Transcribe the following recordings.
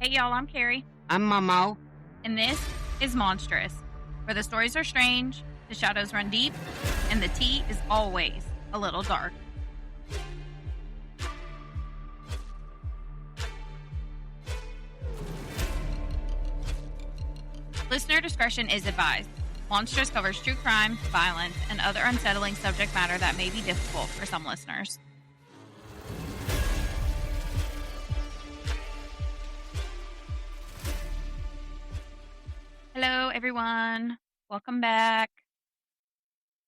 Hey y'all, I'm Carrie, I'm Momo. and this is Monstrous, where the stories are strange, the shadows run deep, and the tea is always a little dark. Listener discretion is advised. Monstrous covers true crime, violence, and other unsettling subject matter that may be difficult for some listeners. Hello, everyone. Welcome back.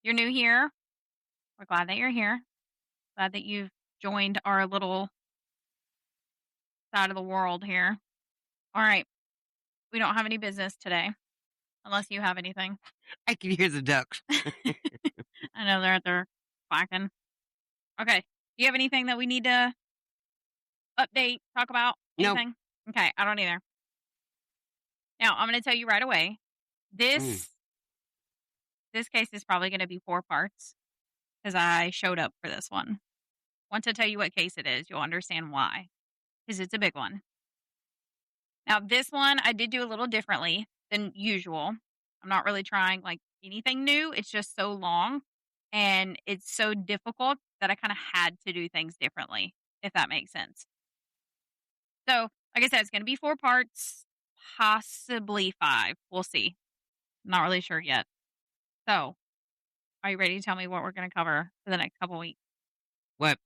You're new here. We're glad that you're here. Glad that you've joined our little side of the world here. All right. We don't have any business today, unless you have anything. I can hear the ducks. I know they're out there quacking. Okay. Do you have anything that we need to update, talk about? Nope. Anything? Okay. I don't either. Now, I'm going to tell you right away. This case is probably going to be 4 parts because I showed up for this one. Want to tell you what case it is. You'll understand why. Because it's a big one. Now, this one I did do a little differently than usual. I'm not really trying like anything new. It's just so long and it's so difficult that I kind of had to do things differently, if that makes sense. So, like I said, it's going to be 4 parts, possibly 5. We'll see. Not really sure yet. So, are you ready to tell me what we're going to cover for the next couple weeks? What?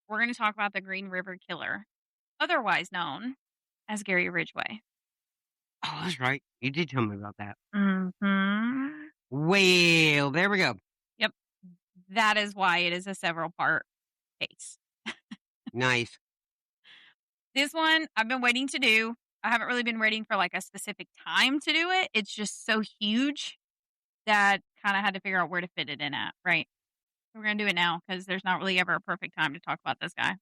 We're going to talk about the Green River Killer, otherwise known as Gary Ridgway. Oh, that's right. You did tell me about that. Mm-hmm. Well, there we go. Yep. That is why it is a several part case. Nice. This one I've been waiting to do. I haven't really been waiting for like a specific time to do it. It's just so huge that kind of had to figure out where to fit it in at, right? We're going to do it now because there's not really ever a perfect time to talk about this guy.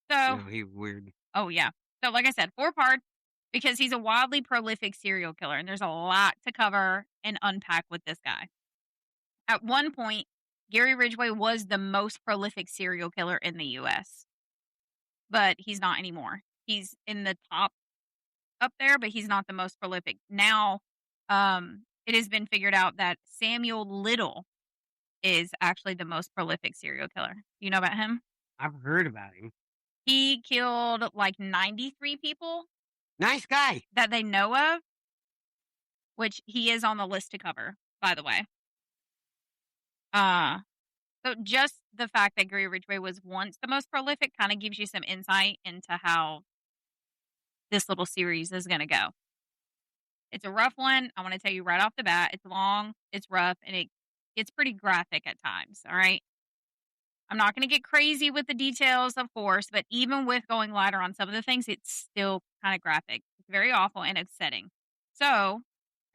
So, No, he's weird. oh yeah. So like I said, 4 parts because he's a wildly prolific serial killer and there's a lot to cover and unpack with this guy. At one point, Gary Ridgway was the most prolific serial killer in the U.S., but he's not anymore. He's in the top up there, but he's not the most prolific. Now, it has been figured out that Samuel Little is actually the most prolific serial killer. You know about him? I've heard about him. He killed like 93 people Nice guy. that they know of, which he is on the list to cover, by the way. So just the fact that Gary Ridgway was once the most prolific kind of gives you some insight into how this little series is going to go. It's a rough one. I want to tell you right off the bat. It's long, it's rough, and it's pretty graphic at times, all right? I'm not going to get crazy with the details, of course, but even with going lighter on some of the things, it's still kind of graphic. It's very awful and upsetting. So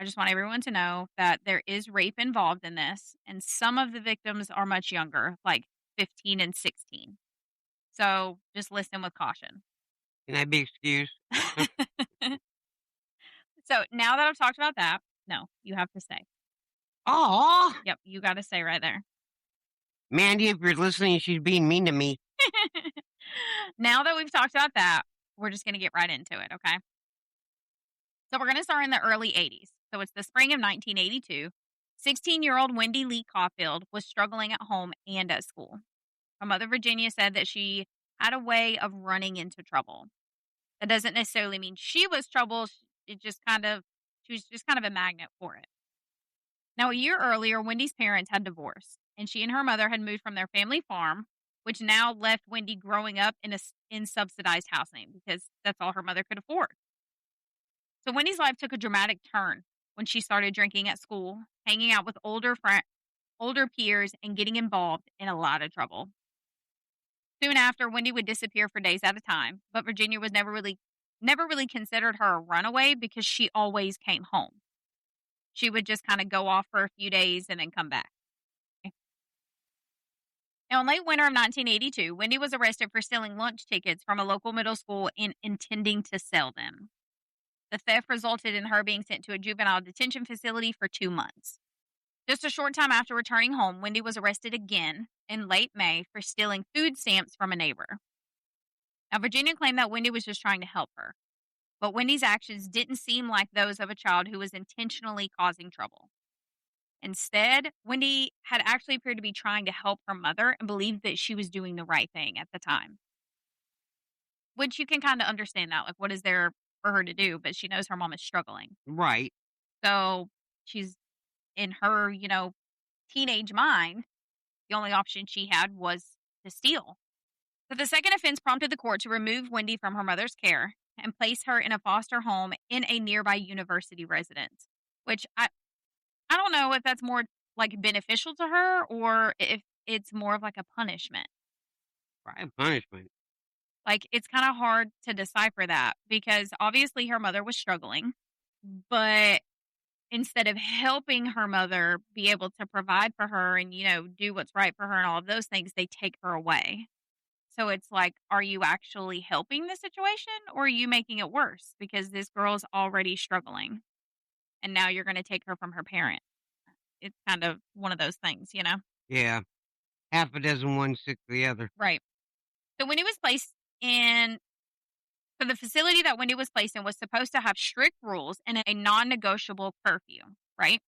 I just want everyone to know that there is rape involved in this, and some of the victims are much younger, like 15 and 16. So just listen with caution. Can I be excused? So now that I've talked about that, no, you have to stay. Aw. Yep, you got to stay right there. Mandy, if you're listening, she's being mean to me. Now that we've talked about that, we're just going to get right into it, okay? So we're going to start in the early 80s. So it's the spring of 1982. 16-year-old Wendy Lee Caulfield was struggling at home and at school. Her mother, Virginia, said that she had a way of running into trouble. That doesn't necessarily mean she was trouble. She was just kind of a magnet for it. Now, a year earlier, Wendy's parents had divorced, and she and her mother had moved from their family farm, which now left Wendy growing up in subsidized housing because that's all her mother could afford. So Wendy's life took a dramatic turn when she started drinking at school, hanging out with older peers, and getting involved in a lot of trouble. Soon after, Wendy would disappear for days at a time, but Virginia was never really considered her a runaway because she always came home. She would just kind of go off for a few days and then come back. Now, in late winter of 1982, Wendy was arrested for stealing lunch tickets from a local middle school and intending to sell them. The theft resulted in her being sent to a juvenile detention facility for 2 months. Just a short time after returning home, Wendy was arrested again in late May for stealing food stamps from a neighbor. Now, Virginia claimed that Wendy was just trying to help her, but Wendy's actions didn't seem like those of a child who was intentionally causing trouble. Instead, Wendy had actually appeared to be trying to help her mother and believed that she was doing the right thing at the time, which you can kind of understand that. Like, what is there for her to do? But she knows her mom is struggling. Right. So she's in her, teenage mind, the only option she had was to steal. So the second offense prompted the court to remove Wendy from her mother's care and place her in a foster home in a nearby university residence, which I don't know if that's more like beneficial to her or if it's more of like a punishment. Right. Punishment. Like it's kind of hard to decipher that because obviously her mother was struggling, but instead of helping her mother be able to provide for her and, do what's right for her and all of those things, they take her away. So it's like, are you actually helping the situation or are you making it worse? Because this girl's already struggling and now you're going to take her from her parent. It's kind of one of those things. Yeah. Half a dozen one, six the other. Right. So Wendy was placed in, so the facility that Wendy was placed in was supposed to have strict rules and a non negotiable curfew, right?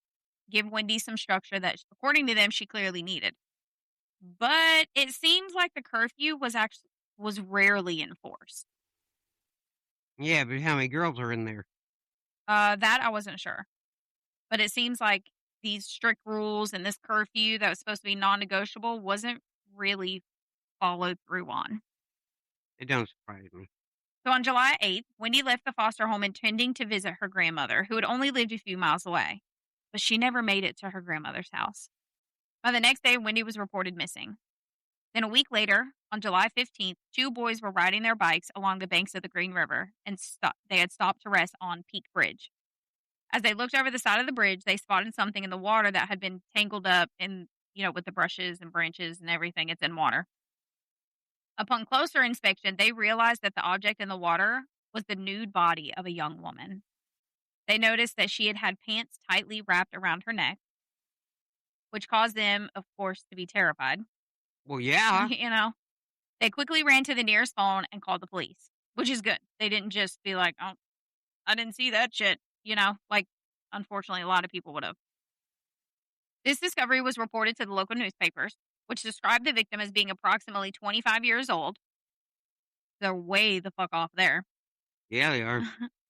Give Wendy some structure that, according to them, she clearly needed. But it seems like the curfew was rarely enforced. Yeah, but how many girls are in there? That I wasn't sure. But it seems like these strict rules and this curfew that was supposed to be non-negotiable wasn't really followed through on. It don't surprise me. So on July 8th, Wendy left the foster home intending to visit her grandmother, who had only lived a few miles away. But she never made it to her grandmother's house. By the next day, Wendy was reported missing. Then a week later, on July 15th, two boys were riding their bikes along the banks of the Green River and they had stopped to rest on Peak Bridge. As they looked over the side of the bridge, they spotted something in the water that had been tangled up in, with the brushes and branches and everything. It's in water. Upon closer inspection, they realized that the object in the water was the nude body of a young woman. They noticed that she had had pants tightly wrapped around her neck, which caused them, of course, to be terrified. Well, yeah. They quickly ran to the nearest phone and called the police, which is good. They didn't just be like, oh, I didn't see that shit, like unfortunately a lot of people would have. This discovery was reported to the local newspapers, which described the victim as being approximately 25 years old. They're way the fuck off there. Yeah, they are.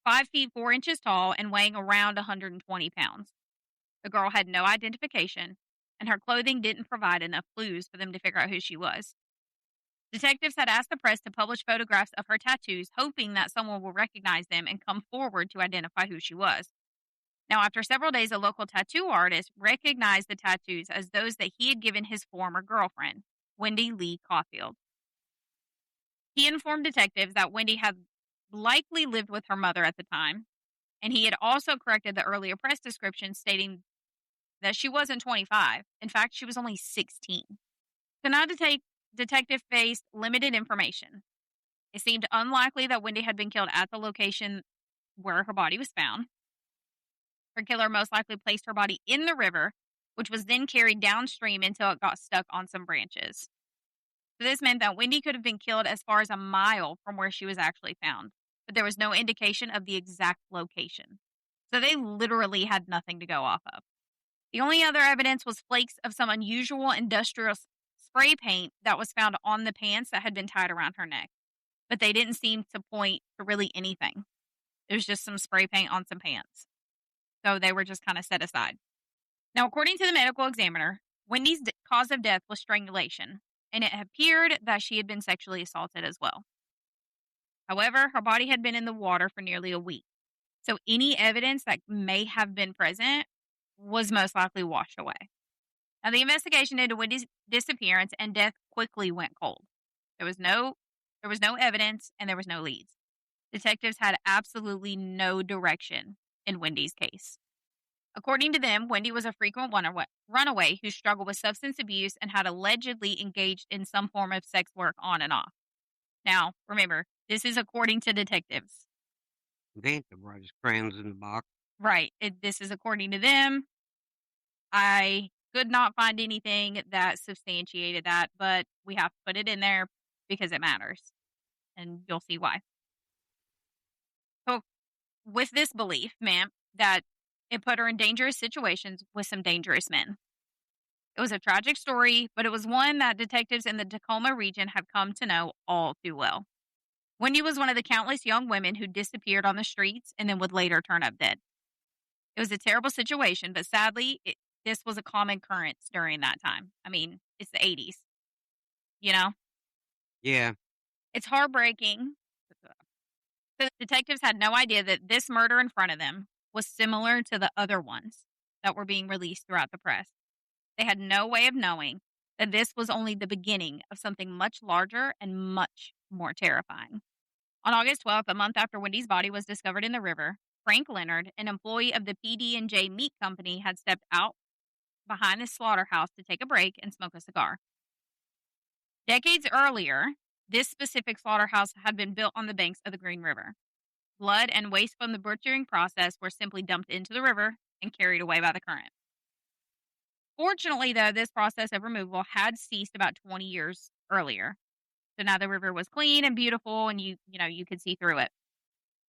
5 feet 4 inches tall and weighing around 120 pounds. The girl had no identification, and her clothing didn't provide enough clues for them to figure out who she was. Detectives had asked the press to publish photographs of her tattoos, hoping that someone will recognize them and come forward to identify who she was. Now, after several days, a local tattoo artist recognized the tattoos as those that he had given his former girlfriend, Wendy Lee Caulfield. He informed detectives that Wendy had likely lived with her mother at the time, and he had also corrected the earlier press description stating that she wasn't 25. In fact, she was only 16. So now detective faced limited information. It seemed unlikely that Wendy had been killed at the location where her body was found. Her killer most likely placed her body in the river, which was then carried downstream until it got stuck on some branches. So this meant that Wendy could have been killed as far as a mile from where she was actually found, but there was no indication of the exact location. So they literally had nothing to go off of. The only other evidence was flakes of some unusual industrial spray paint that was found on the pants that had been tied around her neck, but they didn't seem to point to really anything. It was just some spray paint on some pants. So they were just kind of set aside. Now, according to the medical examiner, Wendy's cause of death was strangulation, and it appeared that she had been sexually assaulted as well. However, her body had been in the water for nearly a week, so any evidence that may have been present was most likely washed away. Now, the investigation into Wendy's disappearance and death quickly went cold. There was no evidence, and there was no leads. Detectives had absolutely no direction in Wendy's case. According to them, Wendy was a frequent runaway who struggled with substance abuse and had allegedly engaged in some form of sex work on and off. Now, remember, this is according to detectives. They ain't the brightest crayons in the box. Right. This is according to them. I could not find anything that substantiated that, but we have to put it in there because it matters. and you'll see why. So, with this belief, ma'am, that it put her in dangerous situations with some dangerous men. It was a tragic story, but it was one that detectives in the Tacoma region have come to know all too well. Wendy was one of the countless young women who disappeared on the streets and then would later turn up dead. It was a terrible situation, but sadly, this was a common occurrence during that time. I mean, it's the 80s, you know? Yeah. It's heartbreaking. The detectives had no idea that this murder in front of them was similar to the other ones that were being released throughout the press. They had no way of knowing that this was only the beginning of something much larger and much more terrifying. On August 12th, a month after Wendy's body was discovered in the river, Frank Leonard, an employee of the PD&J Meat Company, had stepped out behind the slaughterhouse to take a break and smoke a cigar. Decades earlier, this specific slaughterhouse had been built on the banks of the Green River. Blood and waste from the butchering process were simply dumped into the river and carried away by the current. Fortunately, though, this process of removal had ceased about 20 years earlier. So now the river was clean and beautiful, and you could see through it.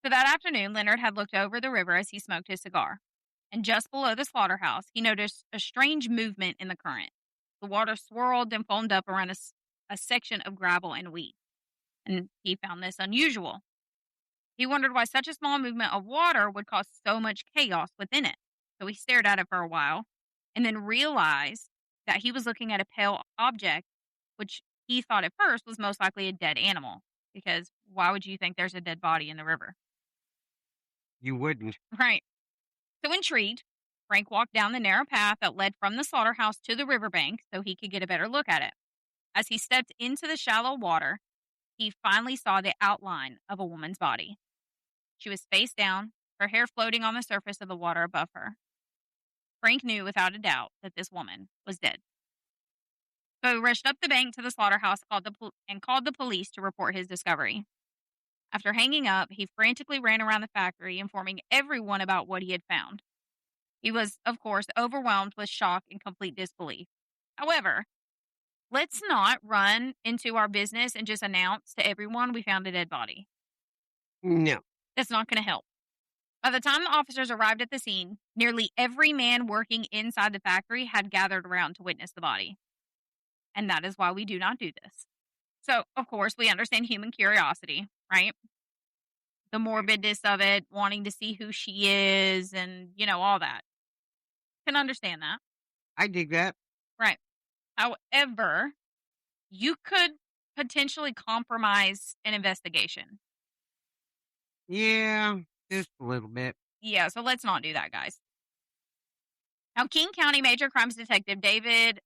So that afternoon, Leonard had looked over the river as he smoked his cigar. And just below the slaughterhouse, he noticed a strange movement in the current. The water swirled and foamed up around a section of gravel and weed. And he found this unusual. He wondered why such a small movement of water would cause so much chaos within it. So he stared at it for a while and then realized that he was looking at a pale object, which he thought at first was most likely a dead animal. Because why would you think there's a dead body in the river? You wouldn't. Right. So intrigued, Frank walked down the narrow path that led from the slaughterhouse to the riverbank so he could get a better look at it. As he stepped into the shallow water, he finally saw the outline of a woman's body. She was face down, her hair floating on the surface of the water above her. Frank knew without a doubt that this woman was dead. So he rushed up the bank to the slaughterhouse and called the police to report his discovery. After hanging up, he frantically ran around the factory, informing everyone about what he had found. He was, of course, overwhelmed with shock and complete disbelief. However, let's not run into our business and just announce to everyone we found a dead body. No. That's not going to help. By the time the officers arrived at the scene, nearly every man working inside the factory had gathered around to witness the body. And that is why we do not do this. So, of course, we understand human curiosity, right? The morbidness of it, wanting to see who she is and, all that. Can understand that. I dig that. Right. However, you could potentially compromise an investigation. Yeah, just a little bit. Yeah, so let's not do that, guys. Now, King County Major Crimes Detective David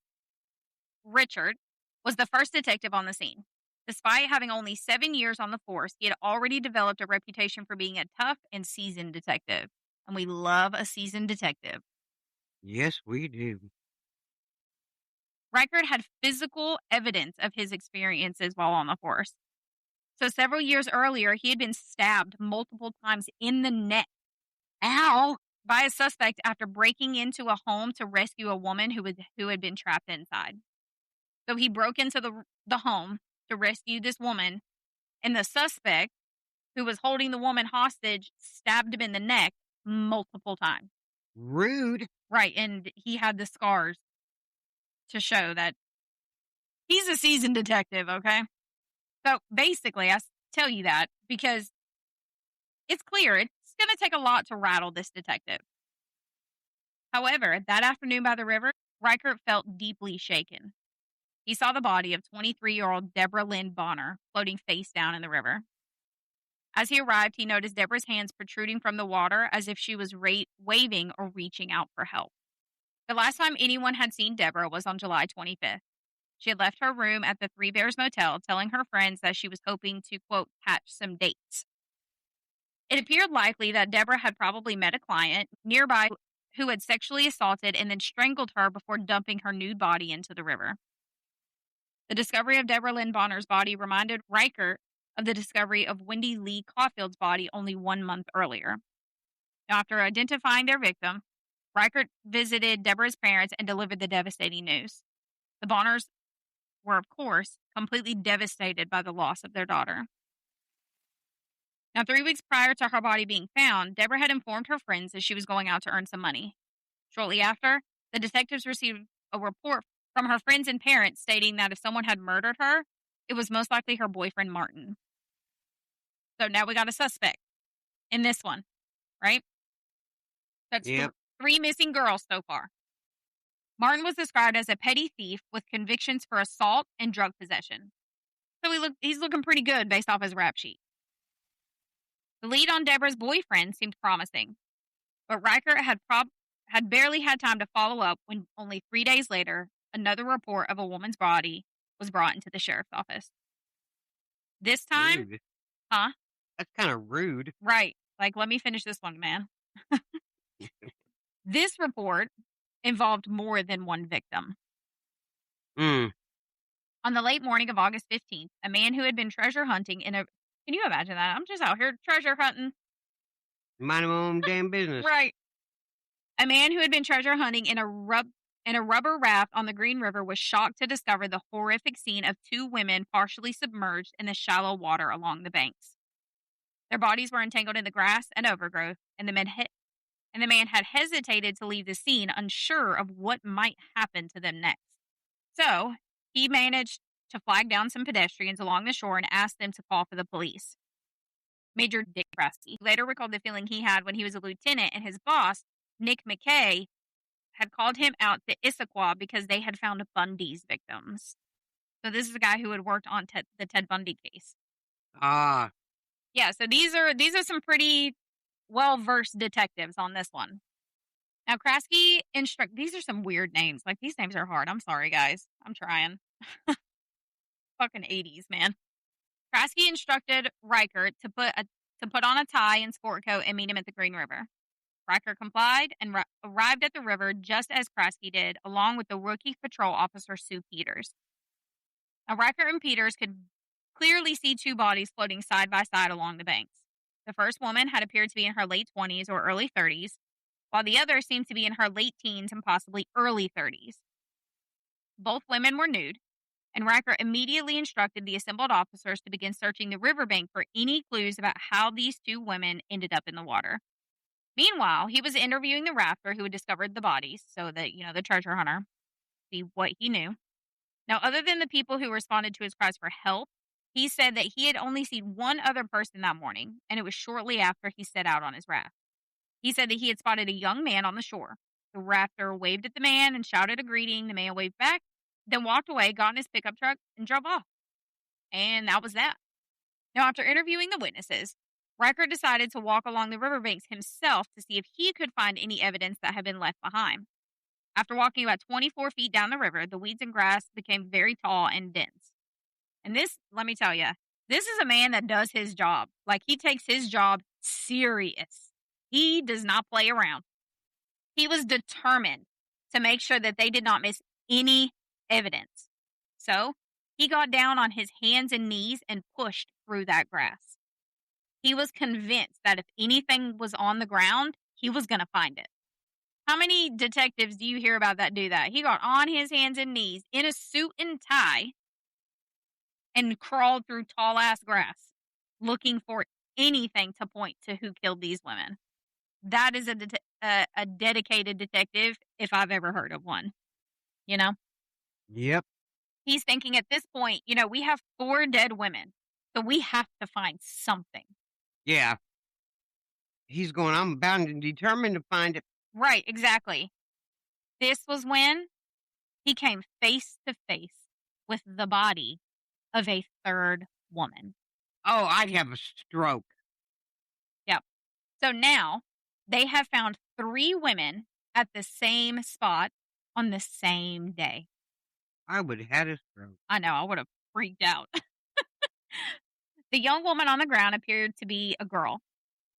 Richard was the first detective on the scene. Despite having only 7 years on the force, he had already developed a reputation for being a tough and seasoned detective. And we love a seasoned detective. Yes, we do. Reichert had physical evidence of his experiences while on the force. So several years earlier, he had been stabbed multiple times in the neck. Ow! By a suspect after breaking into a home to rescue a woman who had been trapped inside. So he broke into the home to rescue this woman, and the suspect, who was holding the woman hostage, stabbed him in the neck multiple times. Rude. Right, and he had the scars to show that he's a seasoned detective, okay? So basically, I tell you that because it's clear it's going to take a lot to rattle this detective. However, that afternoon by the river, Reichert felt deeply shaken. He saw the body of 23-year-old Deborah Lynn Bonner floating face down in the river. As he arrived, he noticed Deborah's hands protruding from the water as if she was waving or reaching out for help. The last time anyone had seen Deborah was on July 25th. She had left her room at the Three Bears Motel, telling her friends that she was hoping to, quote, catch some dates. It appeared likely that Deborah had probably met a client nearby who had sexually assaulted and then strangled her before dumping her nude body into the river. The discovery of Deborah Lynn Bonner's body reminded Reichert of the discovery of Wendy Lee Caulfield's body only 1 month earlier. After identifying their victim, Reichert visited Deborah's parents and delivered the devastating news. The Bonners were, of course, completely devastated by the loss of their daughter. Now, 3 weeks prior to her body being found, Deborah had informed her friends that she was going out to earn some money. Shortly after, the detectives received a report from her friends and parents stating that if someone had murdered her, it was most likely her boyfriend, Martin. So now we got a suspect in this one, right? That's Yep. 3 missing girls so far. Martin was described as a petty thief with convictions for assault and drug possession. So he's looking pretty good based off his rap sheet. The lead on Deborah's boyfriend seemed promising, but Riker had barely had time to follow up when only 3 days later, another report of a woman's body was brought into the sheriff's office. This time, Rude. huh? That's kind of rude. Right. Like, let me finish this one, man. This report involved more than one victim. Mm. On the late morning of August 15th, a man who had been treasure hunting in a. Can you imagine that? I'm just out here treasure hunting. Mind my own damn business. Right. A man who had been treasure hunting in a rubber raft on the Green River was shocked to discover the horrific scene of 2 women partially submerged in the shallow water along the banks. Their bodies were entangled in the grass and overgrowth, and the man had hesitated to leave the scene, unsure of what might happen to them next. So, he managed to flag down some pedestrians along the shore and ask them to call for the police. Major Dick Krusty later recalled the feeling he had when he was a lieutenant and his boss, Nick McKay, had called him out to Issaquah because they had found Bundy's victims. So this is a guy who had worked on the Ted Bundy case. Ah. Yeah, so these are some pretty well-versed detectives on this one. Now, Krasky these are some weird names. Like, these names are hard. I'm sorry, guys. I'm trying. Fucking 80s, man. Krasky instructed Riker to put on a tie and sport coat and meet him at the Green River. Riker complied and arrived at the river just as Krasky did, along with the rookie patrol officer Sue Peters. Now, Riker and Peters could clearly see 2 bodies floating side by side along the banks. The first woman had appeared to be in her late 20s or early 30s, while the other seemed to be in her late teens and possibly early 30s. Both women were nude, and Riker immediately instructed the assembled officers to begin searching the riverbank for any clues about how these 2 women ended up in the water. Meanwhile, he was interviewing the rafter who had discovered the bodies, so that, the treasure hunter, see what he knew. Now, other than the people who responded to his cries for help, he said that he had only seen one other person that morning, and it was shortly after he set out on his raft. He said that he had spotted a young man on the shore. The rafter waved at the man and shouted a greeting. The man waved back, then walked away, got in his pickup truck, and drove off. And that was that. Now, after interviewing the witnesses, Riker decided to walk along the riverbanks himself to see if he could find any evidence that had been left behind. After walking about 24 feet down the river, the weeds and grass became very tall and dense. And this, let me tell you, this is a man that does his job. Like, he takes his job serious. He does not play around. He was determined to make sure that they did not miss any evidence. So, he got down on his hands and knees and pushed through that grass. He was convinced that if anything was on the ground, he was going to find it. How many detectives do you hear about that do that? He got on his hands and knees in a suit and tie and crawled through tall-ass grass looking for anything to point to who killed these women. That is a dedicated detective if I've ever heard of one. Yep. He's thinking at this point, we have 4 dead women, so we have to find something. Yeah. He's going, I'm bound and determined to find it. Right, exactly. This was when he came face to face with the body of a 3rd woman. Oh, I'd have a stroke. Yep. So now they have found 3 women at the same spot on the same day. I would have had a stroke. I know, I would have freaked out. The young woman on the ground appeared to be a girl.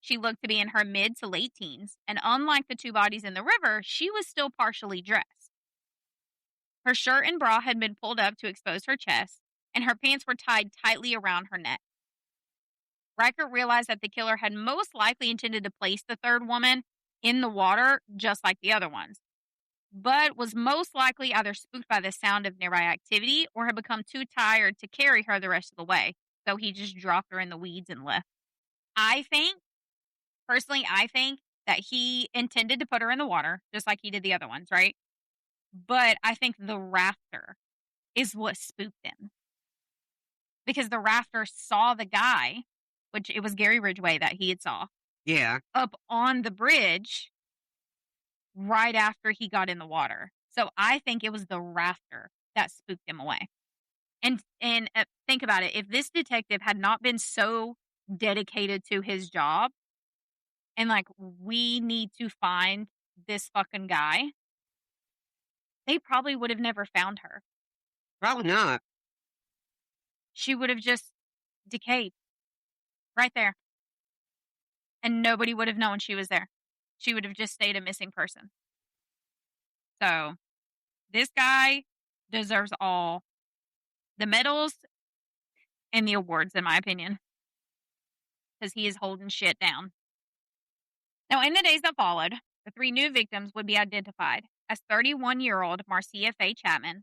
She looked to be in her mid to late teens, and unlike the 2 bodies in the river, she was still partially dressed. Her shirt and bra had been pulled up to expose her chest, and her pants were tied tightly around her neck. Riker realized that the killer had most likely intended to place the 3rd woman in the water, just like the other ones, but was most likely either spooked by the sound of nearby activity or had become too tired to carry her the rest of the way, so he just dropped her in the weeds and left. Personally, I think that he intended to put her in the water, just like he did the other ones, right? But I think the rafter is what spooked him because the rafter saw the guy, which it was Gary Ridgway that he had saw, Yeah. up on the bridge right after he got in the water. So I think it was the rafter that spooked him away. And think about it. If this detective had not been so dedicated to his job and like, we need to find this fucking guy, they probably would have never found her. Probably not. She would have just decayed right there. And nobody would have known she was there. She would have just stayed a missing person. So this guy deserves all the medals and the awards, in my opinion, because he is holding shit down. Now, in the days that followed, the 3 new victims would be identified as 31-year-old Marcia Faye Chapman,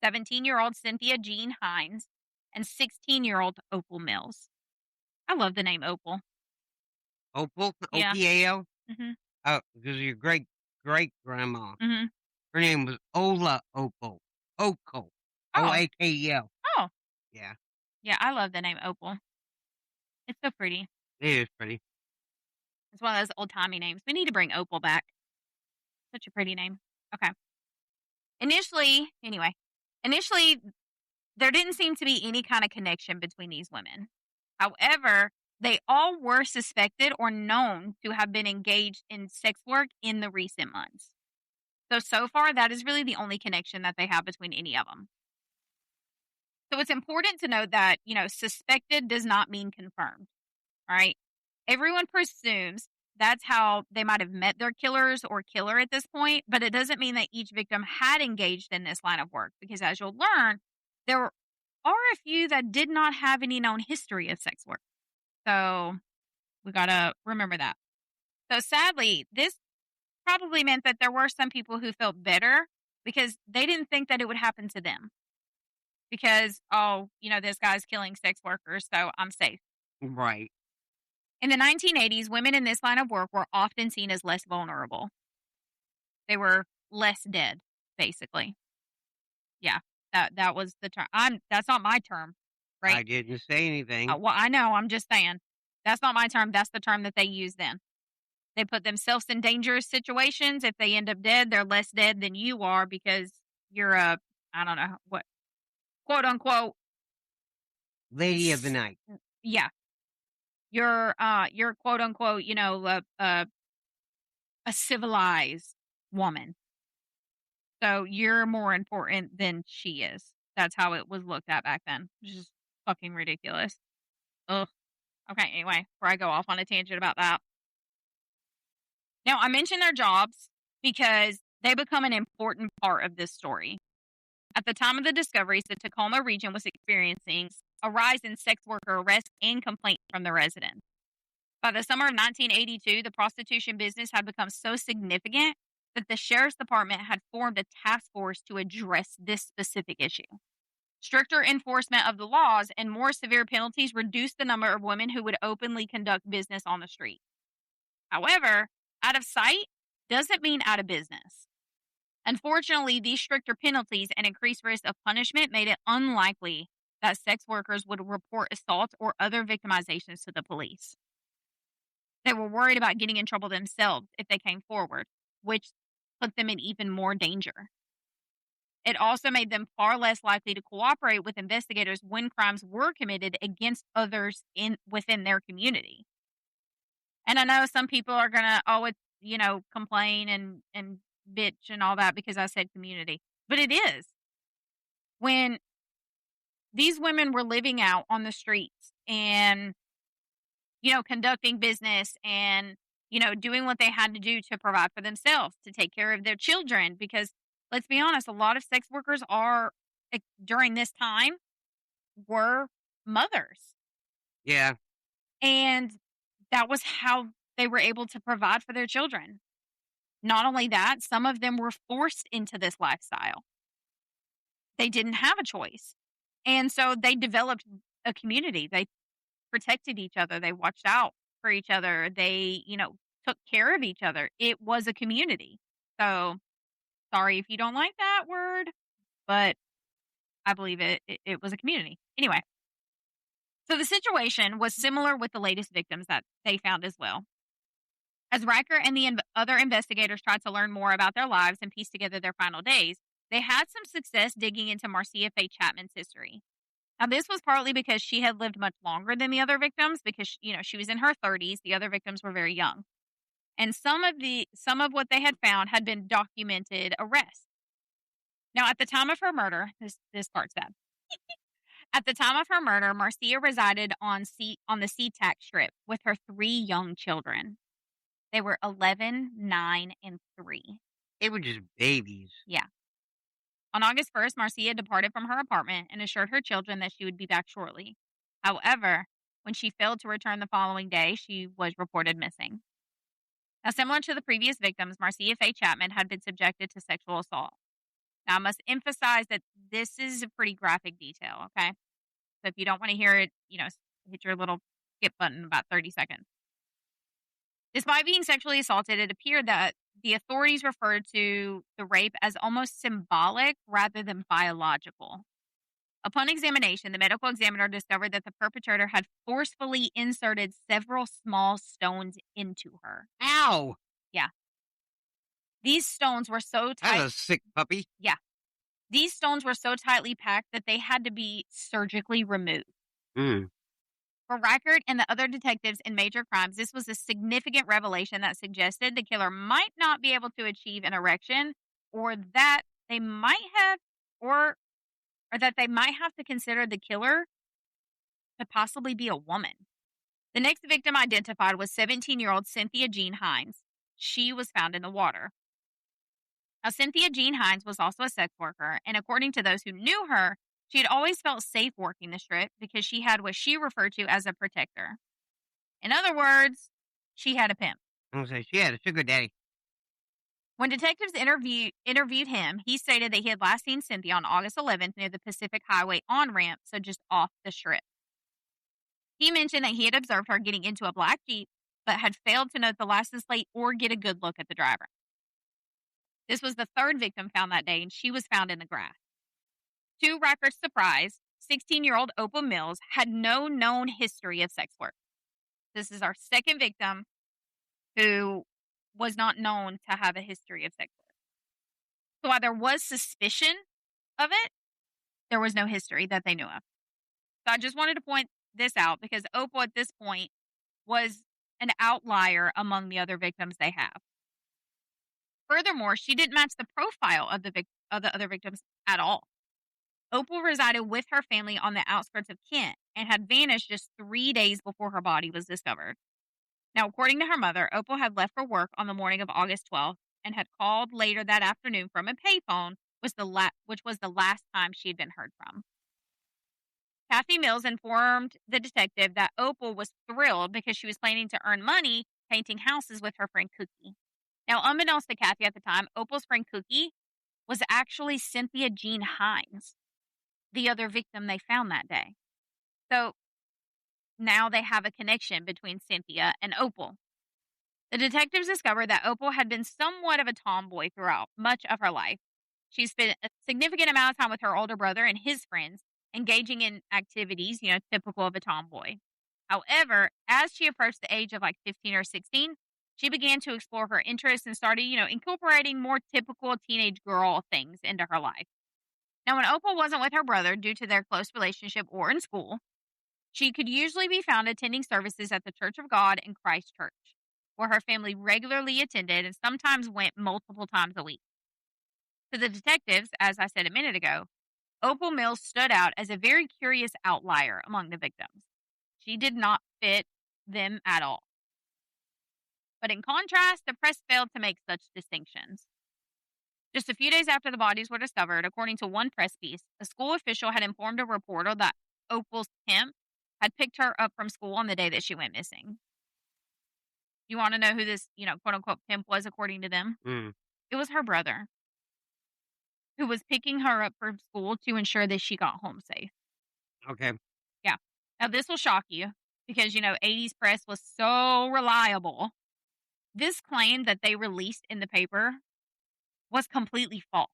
17-year-old Cynthia Jean Hines, and 16-year-old Opal Mills. I love the name Opal. Opal? Yeah. O-P-A-L? Mm-hmm. Oh, because your great-grandma. Mm-hmm. Her name was Ola Opal. Oko. Oh. O-A-K-E-L. Oh. Yeah. Yeah, I love the name Opal. It's so pretty. It is pretty. It's one of those old-timey names. We need to bring Opal back. Such a pretty name. Okay. Initially, there didn't seem to be any kind of connection between these women. However, they all were suspected or known to have been engaged in sex work in the recent months. So far, that is really the only connection that they have between any of them. So it's important to note that, suspected does not mean confirmed. All right. Everyone presumes that's how they might have met their killers or killer at this point, but it doesn't mean that each victim had engaged in this line of work because, as you'll learn, there are a few that did not have any known history of sex work. So we got to remember that. So sadly, this probably meant that there were some people who felt better because they didn't think that it would happen to them. Because, this guy's killing sex workers, so I'm safe. Right. In the 1980s, women in this line of work were often seen as less vulnerable. They were less dead, basically. Yeah, that was the term. That's not my term, right? I didn't say anything. Well, I know. I'm just saying. That's not my term. That's the term that they use then. They put themselves in dangerous situations. If they end up dead, they're less dead than you are because you're a, I don't know, what, quote unquote, Lady of the night. yeah. You're quote unquote, a civilized woman. So you're more important than she is. That's how it was looked at back then, which is fucking ridiculous. Ugh. Okay, anyway, before I go off on a tangent about that. Now, I mentioned their jobs because they become an important part of this story. At the time of the discoveries, the Tacoma region was experiencing a rise in sex worker arrests and complaints from the residents. By the summer of 1982, the prostitution business had become so significant that the sheriff's department had formed a task force to address this specific issue. Stricter enforcement of the laws and more severe penalties reduced the number of women who would openly conduct business on the street. However, out of sight doesn't mean out of business. Unfortunately, these stricter penalties and increased risk of punishment made it unlikely that sex workers would report assaults or other victimizations to the police. They were worried about getting in trouble themselves if they came forward, which put them in even more danger. It also made them far less likely to cooperate with investigators when crimes were committed against others within their community. And I know some people are going to always, complain and bitch and all that because I said community. But it is. When these women were living out on the streets and, conducting business and, doing what they had to do to provide for themselves, to take care of their children. Because let's be honest, a lot of sex workers during this time, were mothers. Yeah. And that was how they were able to provide for their children. Not only that, some of them were forced into this lifestyle. They didn't have a choice. And so they developed a community. They protected each other. They watched out for each other. They, took care of each other. It was a community. So sorry if you don't like that word, but I believe it was a community. Anyway, so the situation was similar with the latest victims that they found as well. As Riker and the other investigators tried to learn more about their lives and piece together their final days, they had some success digging into Marcia Faye Chapman's history. Now, this was partly because she had lived much longer than the other victims because, she was in her 30s. The other victims were very young. And some of what they had found had been documented arrests. Now, at the time of her murder, this part's bad. At the time of her murder, Marcia resided on the SeaTac Strip with her 3 young children. They were 11, 9, and 3. They were just babies. Yeah. On August 1st, Marcia departed from her apartment and assured her children that she would be back shortly. However, when she failed to return the following day, she was reported missing. Now, similar to the previous victims, Marcia Faye Chapman had been subjected to sexual assault. Now, I must emphasize that this is a pretty graphic detail, okay? So if you don't want to hear it, hit your little skip button in about 30 seconds. Despite being sexually assaulted, it appeared that the authorities referred to the rape as almost symbolic rather than biological. Upon examination, the medical examiner discovered that the perpetrator had forcefully inserted several small stones into her. Ow! Yeah. These stones were so tight. That's a sick puppy. Yeah. These stones were so tightly packed that they had to be surgically removed. Mm. For Reichert and the other detectives in major crimes, this was a significant revelation that suggested the killer might not be able to achieve an erection, or that they might have, or that they might have to consider the killer to possibly be a woman. The next victim identified was 17-year-old Cynthia Jean Hines. She was found in the water. Now, Cynthia Jean Hines was also a sex worker, and according to those who knew her, she had always felt safe working the strip because she had what she referred to as a protector. In other words, she had a pimp. I'm going to say she had a sugar daddy. When detectives interviewed him, he stated that he had last seen Cynthia on August 11th near the Pacific Highway on-ramp, so just off the strip. He mentioned that he had observed her getting into a black Jeep, but had failed to note the license plate or get a good look at the driver. This was the 3rd victim found that day, and she was found in the grass. To Reichert's surprise, 16-year-old Opal Mills had no known history of sex work. This is our 2nd victim who was not known to have a history of sex work. So while there was suspicion of it, there was no history that they knew of. So I just wanted to point this out because Opal at this point was an outlier among the other victims they have. Furthermore, she didn't match the profile of the other victims at all. Opal resided with her family on the outskirts of Kent and had vanished just 3 days before her body was discovered. Now, according to her mother, Opal had left for work on the morning of August 12th and had called later that afternoon from a payphone, which was the last time she had been heard from. Kathy Mills informed the detective that Opal was thrilled because she was planning to earn money painting houses with her friend Cookie. Now, unbeknownst to Kathy at the time, Opal's friend Cookie was actually Cynthia Jean Hines, the other victim they found that day. So now they have a connection between Cynthia and Opal. The detectives discovered that Opal had been somewhat of a tomboy throughout much of her life. She spent a significant amount of time with her older brother and his friends, engaging in activities, typical of a tomboy. However, as she approached the age of 15 or 16, she began to explore her interests and started, incorporating more typical teenage girl things into her life. Now, when Opal wasn't with her brother due to their close relationship or in school, she could usually be found attending services at the Church of God in Christ Church, where her family regularly attended and sometimes went multiple times a week. To the detectives, as I said a minute ago, Opal Mills stood out as a very curious outlier among the victims. She did not fit them at all. But in contrast, the press failed to make such distinctions. Just a few days after the bodies were discovered, according to one press piece, a school official had informed a reporter that Opal's pimp had picked her up from school on the day that she went missing. You want to know who this, quote-unquote pimp was according to them? Mm. It was her brother, who was picking her up from school to ensure that she got home safe. Okay. Yeah. Now, this will shock you. because, 80s press was so reliable. This claim that they released in the paper was completely false.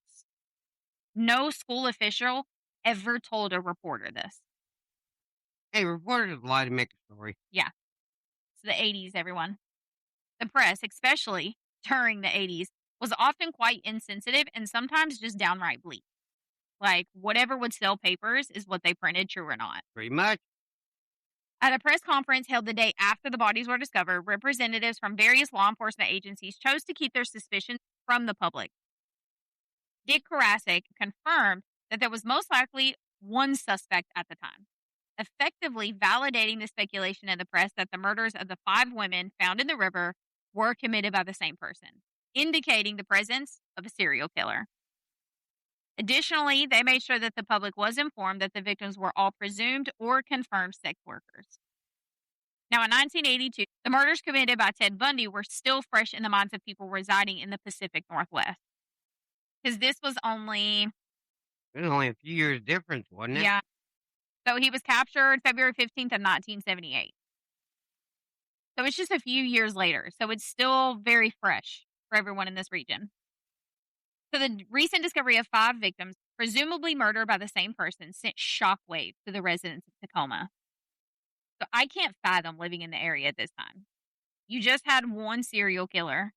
No school official ever told a reporter this. Hey, reporters lie to make a story. Yeah, it's the 80s, everyone. The press, especially during the 80s, was often quite insensitive and sometimes just downright bleak. Like, whatever would sell papers is what they printed, true or not. Pretty much. At a press conference held the day after the bodies were discovered, representatives from various law enforcement agencies chose to keep their suspicions from the public. Dick Karasik confirmed that there was most likely one suspect at the time, effectively validating the speculation in the press that the murders of the 5 women found in the river were committed by the same person, indicating the presence of a serial killer. Additionally, they made sure that the public was informed that the victims were all presumed or confirmed sex workers. Now, in 1982, the murders committed by Ted Bundy were still fresh in the minds of people residing in the Pacific Northwest. Because this was only, There's only a few years difference, wasn't it? yeah. So he was captured February 15th of 1978. So it's just a few years later. So it's still very fresh for everyone in this region. So the recent discovery of 5 victims, presumably murdered by the same person, sent shockwaves to the residents of Tacoma. So I can't fathom living in the area at this time. You just had one serial killer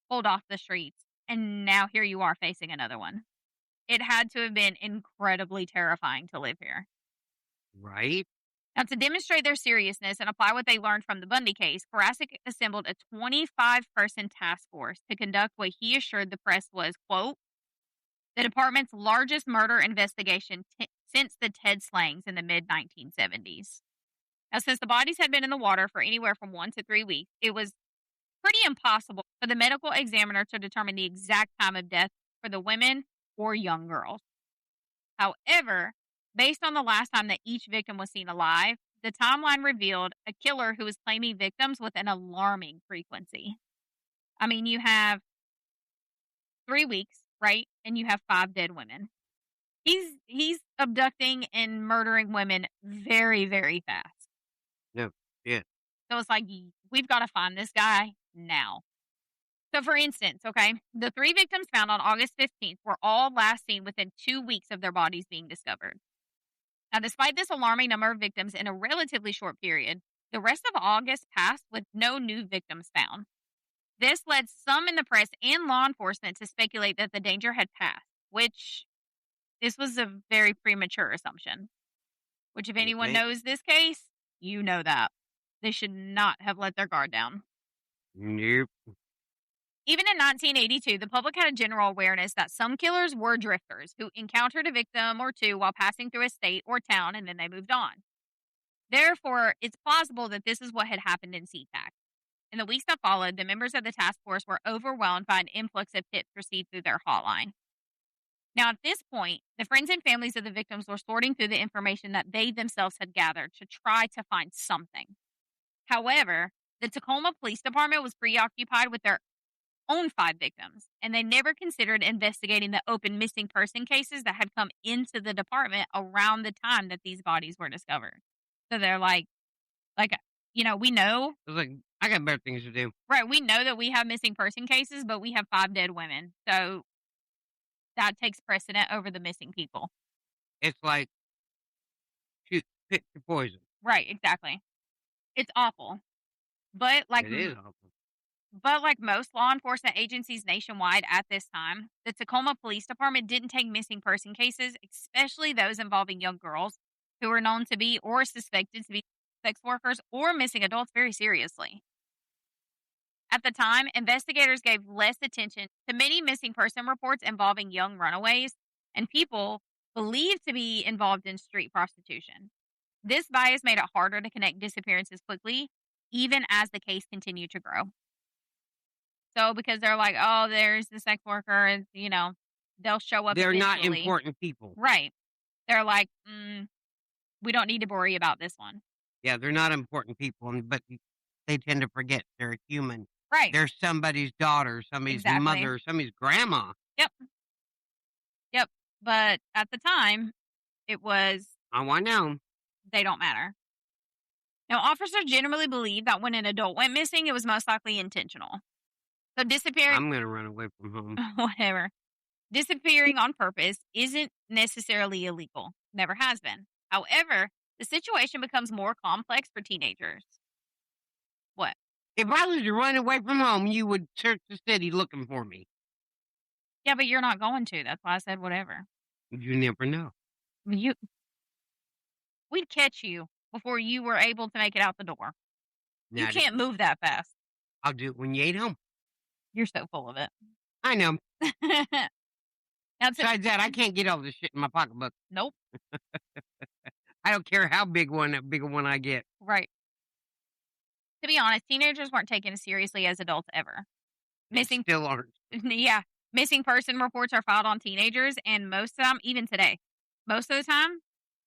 pulled off the streets, and now here you are facing another one. It had to have been incredibly terrifying to live here. Right? Now, to demonstrate their seriousness and apply what they learned from the Bundy case, Karasik assembled a 25-person task force to conduct what he assured the press was, quote, the department's largest murder investigation since the Ted slayings in the mid-1970s. Now, since the bodies had been in the water for anywhere from 1 to 3 weeks, it was pretty impossible for the medical examiner to determine the exact time of death for the women or young girls. However, based on the last time that each victim was seen alive, the timeline revealed a killer who was claiming victims with an alarming frequency. I mean, you have 3 weeks, right? And you have 5 dead women. He's abducting and murdering women very, very fast. No. Yeah. So it's like, we've got to find this guy now. So, for instance, okay, the 3 victims found on August 15th were all last seen within 2 weeks of their bodies being discovered. Now, despite this alarming number of victims in a relatively short period, the rest of August passed with no new victims found. This led some in the press and law enforcement to speculate that the danger had passed, which this was a very premature assumption. Which, if anyone knows this case, you know that. They should not have let their guard down. Nope. Even in 1982, the public had a general awareness that some killers were drifters who encountered a victim or 2 while passing through a state or town and then they moved on. Therefore, it's plausible that this is what had happened in SeaTac. In the weeks that followed, the members of the task force were overwhelmed by an influx of tips received through their hotline. Now, at this point, the friends and families of the victims were sorting through the information that they themselves had gathered to try to find something. However, the Tacoma Police Department was preoccupied with their own 5 victims, and they never considered investigating the open missing person cases that had come into the department around the time that these bodies were discovered. So they're like, we know. I was like, I got better things to do. Right, we know that we have missing person cases, but we have 5 dead women. So that takes precedent over the missing people. It's like, shoot, pick your poison. Right, exactly. It's awful. But It is awful. But like most law enforcement agencies nationwide at this time, the Tacoma Police Department didn't take missing person cases, especially those involving young girls who were known to be or suspected to be sex workers or missing adults, very seriously. At the time, investigators gave less attention to many missing person reports involving young runaways and people believed to be involved in street prostitution. This bias made it harder to connect disappearances quickly, even as the case continued to grow. So, because they're like, oh, there's the sex worker, and, they'll show up They're not eventually. important people. Right. They're like, we don't need to worry about this one. Yeah, they're not important people, but they tend to forget they're human. Right. They're somebody's daughter, somebody's mother, somebody's grandma. Yep. But at the time, it was, Oh, I know. they don't matter. Now, officers generally believe that when an adult went missing, it was most likely intentional. So disappearing, I'm gonna run away from home. whatever, disappearing on purpose isn't necessarily illegal. Never has been. However, the situation becomes more complex for teenagers. What? If I was to run away from home, you would search the city looking for me. Yeah, but you're not going to. That's why I said whatever. You never know. You, we'd catch you before you were able to make it out the door. You Not can't move that fast. I'll do it when you ain't home. You're so full of it. I know. Now, Besides that, I can't get all this shit in my pocketbook. nope. I don't care how big a one I get. Right. To be honest, teenagers weren't taken as seriously as adults ever. Missing, Still aren't. yeah, missing person reports are filed on teenagers, and most of the time, even today, most of the time,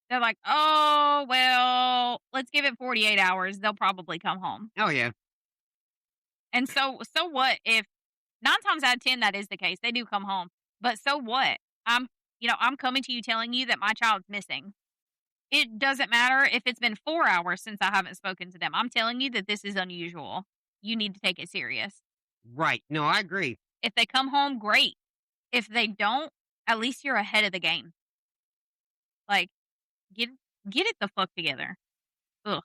they're like, "Oh, well, let's give it 48 hours. They'll probably come home." Oh yeah. And so what if 9 times out of 10 that is the case? They do come home, but so what? I'm coming to you telling you that my child's missing. It doesn't matter if it's been 4 hours since I haven't spoken to them. I'm telling you that this is unusual. You need to take it serious. Right. No, I agree. If they come home, great. If they don't, at least you're ahead of the game. Like, get it the fuck together. Ugh.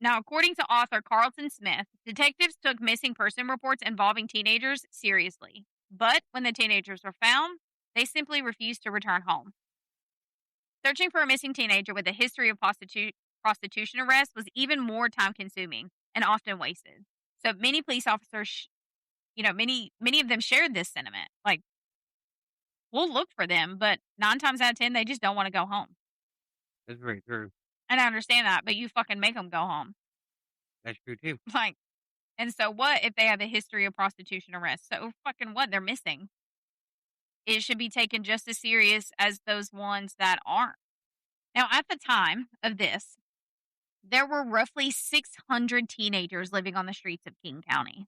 Now, according to author Carlton Smith, detectives took missing person reports involving teenagers seriously. But when the teenagers were found, they simply refused to return home. Searching for a missing teenager with a history of prostitution arrests was even more time consuming and often wasted. So many police officers, many of them shared this sentiment. Like, we'll look for them, but 9 times out of 10, they just don't want to go home. That's very true. And I understand that, but you fucking make them go home. That's true too. Like, and so what if they have a history of prostitution arrests? So fucking what? They're missing. It should be taken just as serious as those ones that aren't. Now, at the time of this, there were roughly 600 teenagers living on the streets of King County.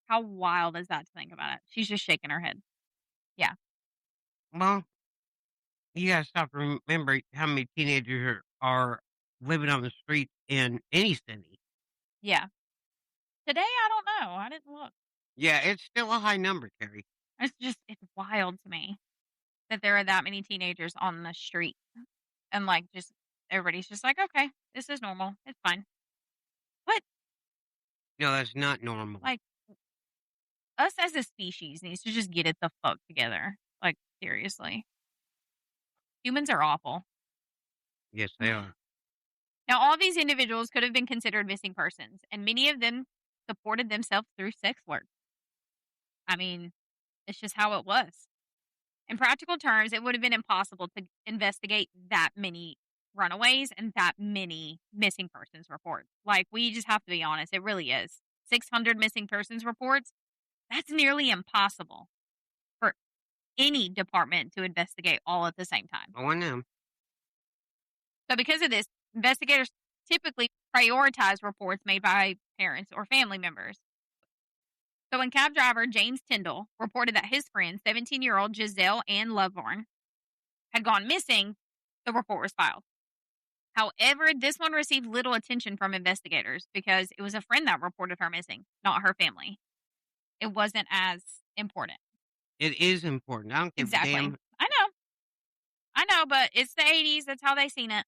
How wild is that to think about it? She's just shaking her head. Yeah. Well, you gotta stop to remember how many teenagers are living on the streets in any city. Yeah. Today, I don't know. I didn't look. Yeah, it's still a high number, Terry. It's wild to me that there are that many teenagers on the street. And like, just everybody's just like, okay, this is normal. It's fine. What? No, that's not normal. Like, us as a species needs to just get it the fuck together. Like, seriously. Humans are awful. Yes, they are. Now, all these individuals could have been considered missing persons, and many of them supported themselves through sex work. I mean, it's just how it was. In practical terms, it would have been impossible to investigate that many runaways and that many missing persons reports. Like, we just have to be honest, it really is. 600 missing persons reports, that's nearly impossible for any department to investigate all at the same time. Oh, I know. So because of this, investigators typically prioritize reports made by parents or family members. So when cab driver James Tyndall reported that his friend, 17-year-old Giselle Ann Loveborn, had gone missing, the report was filed. However, this one received little attention from investigators because it was a friend that reported her missing, not her family. It wasn't as important. It is important. I don't give Exactly. a damn. I know, but it's the 80s. That's how they seen it.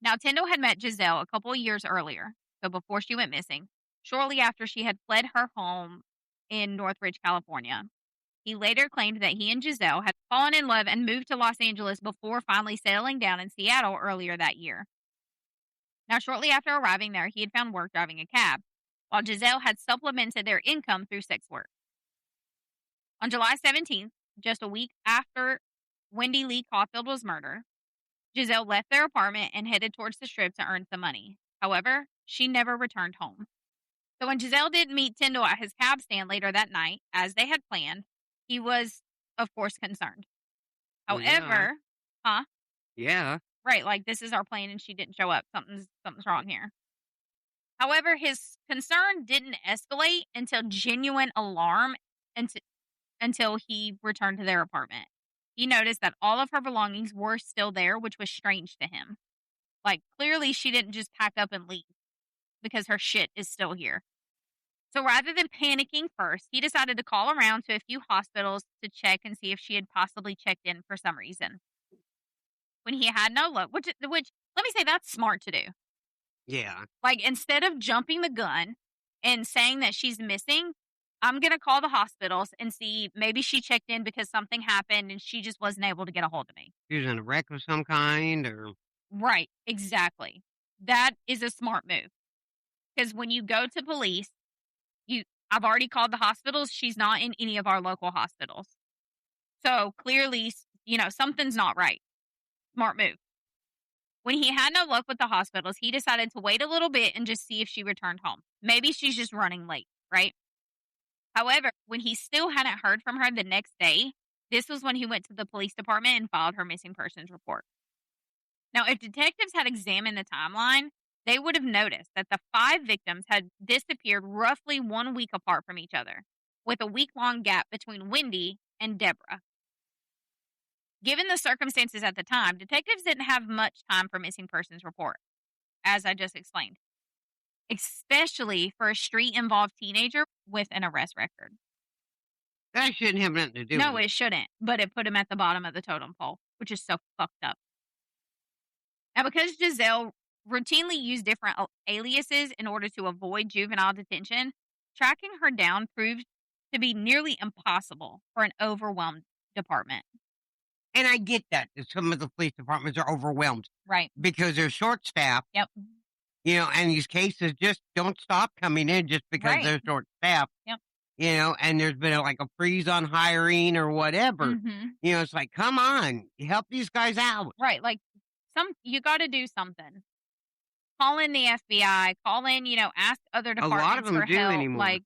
Now, Tyndall had met Giselle a couple of years earlier, so before she went missing, shortly after she had fled her home in Northridge, California. He later claimed that he and Giselle had fallen in love and moved to Los Angeles before finally settling down in Seattle earlier that year. Now, shortly after arriving there, he had found work driving a cab, while Giselle had supplemented their income through sex work. On July 17th, just a week after Wendy Lee Caulfield was murdered, Giselle left their apartment and headed towards the strip to earn some money. However, she never returned home. So when Giselle did meet Tyndall at his cab stand later that night, as they had planned, he was, of course, concerned. Well, However, Yeah. right, like, this is our plan and she didn't show up. Something's wrong here. However, his concern didn't escalate until genuine alarm until he returned to their apartment. He noticed that all of her belongings were still there, which was strange to him. Like, clearly she didn't just pack up and leave because her shit is still here. So rather than panicking first, he decided to call around to a few hospitals to check and see if she had possibly checked in for some reason. When he had no luck, which let me say that's smart to do. Yeah. Like, instead of jumping the gun and saying that she's missing, I'm going to call the hospitals and see maybe she checked in because something happened and she just wasn't able to get a hold of me. She was in a wreck of some kind or Right, exactly. That is a smart move. Because when you go to police, I've already called the hospitals. She's not in any of our local hospitals. So clearly, something's not right. Smart move. When he had no luck with the hospitals, he decided to wait a little bit and just see if she returned home. Maybe she's just running late, right? However, when he still hadn't heard from her the next day, this was when he went to the police department and filed her missing persons report. Now, if detectives had examined the timeline, they would have noticed that the 5 victims had disappeared roughly 1 week apart from each other, with a week-long gap between Wendy and Deborah. Given the circumstances at the time, detectives didn't have much time for missing persons report, as I just explained, especially for a street-involved teenager with an arrest record. that shouldn't have nothing to do No, with it shouldn't, but it put him at the bottom of the totem pole, which is so fucked up. Now, because Giselle routinely used different aliases in order to avoid juvenile detention, tracking her down proved to be nearly impossible for an overwhelmed department. And I get that some of the police departments are overwhelmed Right. because they're short-staffed. Yep. And these cases just don't stop coming in just because Right. they're short-staffed. Yep. And there's been like a freeze on hiring or whatever. Mm-hmm. It's like, come on, help these guys out. Right. Like, you got to do something. Call in the FBI. Call in, ask other A departments lot of them for do help. anymore. Like,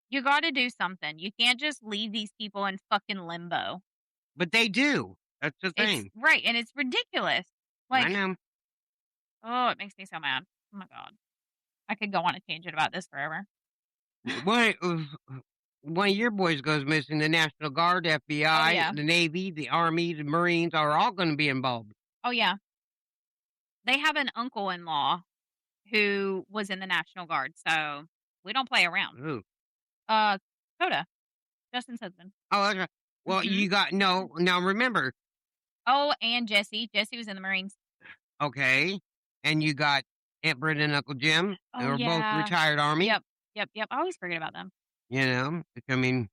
you got to do something. You can't just leave these people in fucking limbo. But they do. That's the thing. Right, and it's ridiculous. I Like, know. oh, it makes me so mad. Oh my god, I could go on a tangent about this forever. One of your boys goes missing, the National Guard, FBI, yeah. the Navy, the Army, the Marines are all going to be involved. Oh yeah, they have an uncle-in-law who was in the National Guard, so we don't play around. Ooh. Coda, Justin's husband. Oh, okay. Well, you got now remember. Oh, and Jesse. Jesse was in the Marines. Okay. And you got Aunt Brenda and Uncle Jim. They were both retired Army. Yep. I always forget about them. I mean,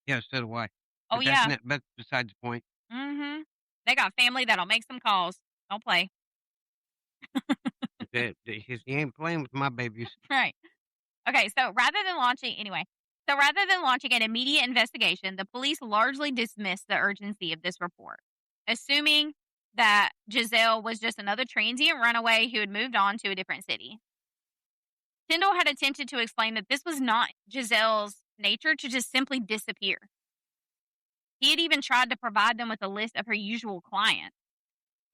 yeah, so do I. Oh, But yeah. that's besides the point. Mm-hmm. They got family that'll make some calls. Don't play. He ain't playing with my babies. Right. Okay, so rather than launching an immediate investigation, the police largely dismissed the urgency of this report, assuming that Giselle was just another transient runaway who had moved on to a different city. Tyndall had attempted to explain that this was not Giselle's nature to just simply disappear. He had even tried to provide them with a list of her usual clients,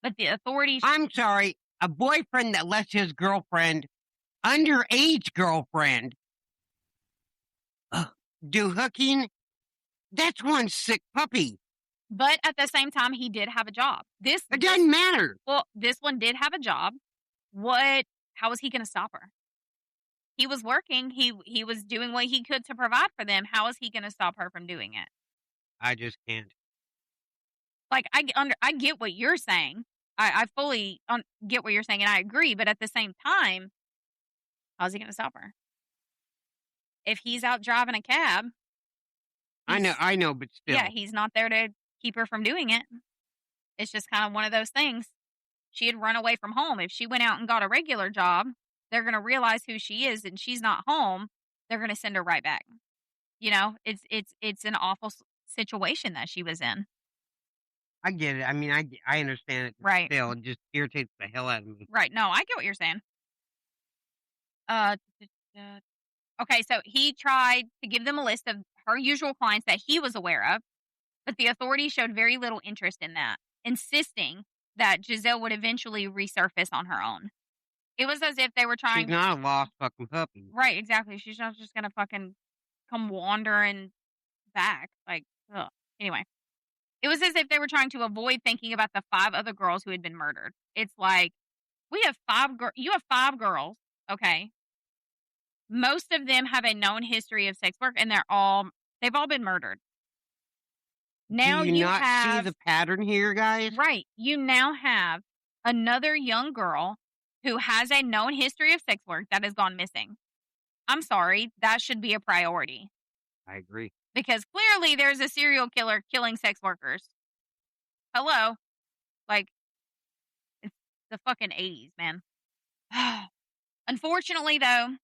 but the authorities... I'm sorry, a boyfriend that lets his girlfriend, underage girlfriend, do hooking, that's one sick puppy. But at the same time, he did have a job. It doesn't matter. Well, this one did have a job. How was he going to stop her? He was working. He was doing what he could to provide for them. How is he going to stop her from doing it? I just can't. Like, I get what you're saying. I fully get what you're saying, and I agree. But at the same time, how's he going to stop her? If he's out driving a cab, I know, but still. Yeah, he's not there to keep her from doing it. It's just kind of one of those things. She had run away from home. If she went out and got a regular job, they're going to realize who she is, and she's not home. They're going to send her right back. It's an awful situation that she was in. I get it. I mean, I understand it. Right. Still, it just irritates the hell out of me. Right. No, I get what you're saying. Okay, so he tried to give them a list of her usual clients that he was aware of, but the authorities showed very little interest in that, insisting that Giselle would eventually resurface on her own. It was as if they were trying... She's not a lost fucking puppy. Right, exactly. She's not just going to fucking come wandering back. Like, ugh. Anyway. It was as if they were trying to avoid thinking about the 5 other girls who had been murdered. It's like, We have 5 you have 5 girls, okay? Most of them have a known history of sex work, and they've all been murdered. Do Now you you not see have the pattern here, guys? right, you now have another young girl who has a known history of sex work that has gone missing. I'm sorry, that should be a priority I agree. because clearly there's a serial killer killing sex workers. Hello? Like, it's the fucking 80s, man. Unfortunately, though,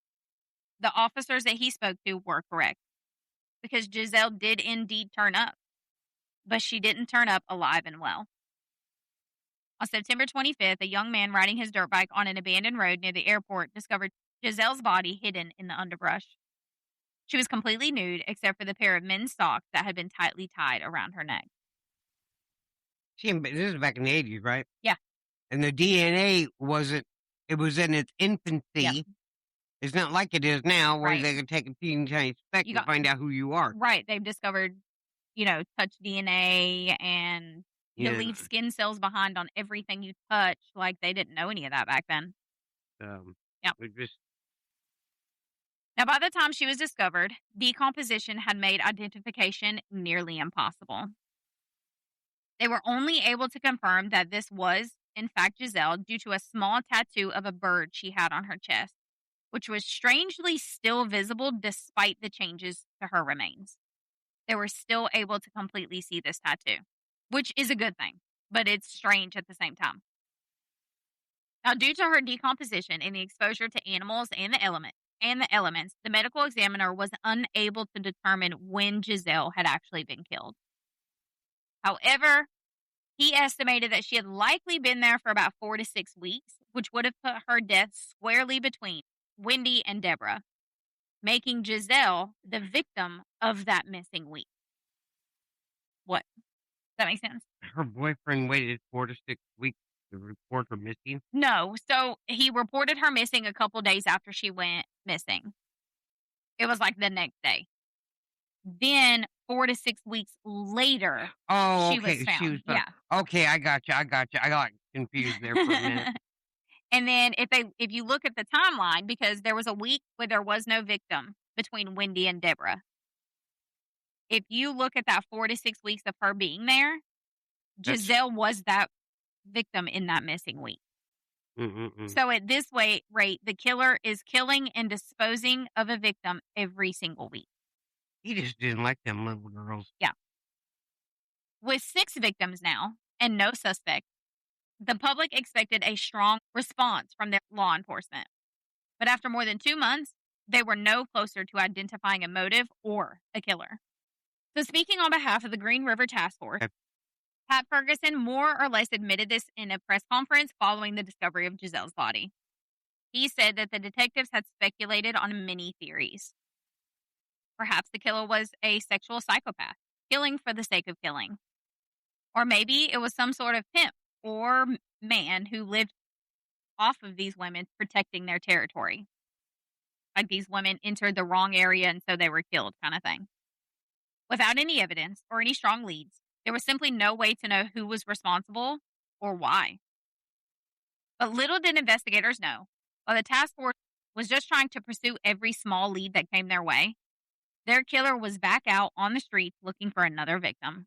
the officers that he spoke to were correct because Giselle did indeed turn up, but she didn't turn up alive and well. On September 25th, a young man riding his dirt bike on an abandoned road near the airport discovered Giselle's body hidden in the underbrush. She was completely nude except for the pair of men's socks that had been tightly tied around her neck. See, but this is back in the 80s, right? Yeah. And the DNA wasn't, it was in its infancy. Yep. It's not like it is now where Right. they can take a teeny tiny speck You and find out who you are. Right. They've discovered, touch DNA and you Yeah. leave skin cells behind on everything you touch. Like they didn't know any of that back then. Yep. We just, Now, by the time she was discovered, decomposition had made identification nearly impossible. They were only able to confirm that this was, in fact, Giselle due to a small tattoo of a bird she had on her chest, which was strangely still visible despite the changes to her remains. They were still able to completely see this tattoo, which is a good thing, but it's strange at the same time. Now, due to her decomposition and the exposure to animals and the elements, the medical examiner was unable to determine when Giselle had actually been killed. However, he estimated that she had likely been there for about 4 to 6 weeks, which would have put her death squarely between Wendy and Deborah, making Giselle the victim of that missing week. What? Does that make sense? her boyfriend waited 4 to 6 weeks to report her missing. No. So he reported her missing a couple days after she went missing. It was like the next day. Then 4 to 6 weeks later, Oh, she okay. was found. Yeah. Okay, I got you. I got confused there for a minute. And then if you look at the timeline, because there was a week where there was no victim between Wendy and Deborah. If you look at that 4 to 6 weeks of her being there, Giselle was that victim in that missing week. So at this rate, the killer is killing and disposing of a victim every single week. He just didn't like them little girls. Yeah. With 6 victims now and no suspect, the public expected a strong response from their law enforcement. But after more than 2 months, they were no closer to identifying a motive or a killer. So speaking on behalf of the Green River Task Force, Pat Ferguson more or less admitted this in a press conference following the discovery of Giselle's body. He said that the detectives had speculated on many theories. Perhaps the killer was a sexual psychopath, killing for the sake of killing. Or maybe it was some sort of pimp or man who lived off of these women, protecting their territory. Like these women entered the wrong area and so they were killed, kind of thing. Without any evidence or any strong leads, there was simply no way to know who was responsible or why. But little did investigators know, while the task force was just trying to pursue every small lead that came their way, their killer was back out on the streets looking for another victim.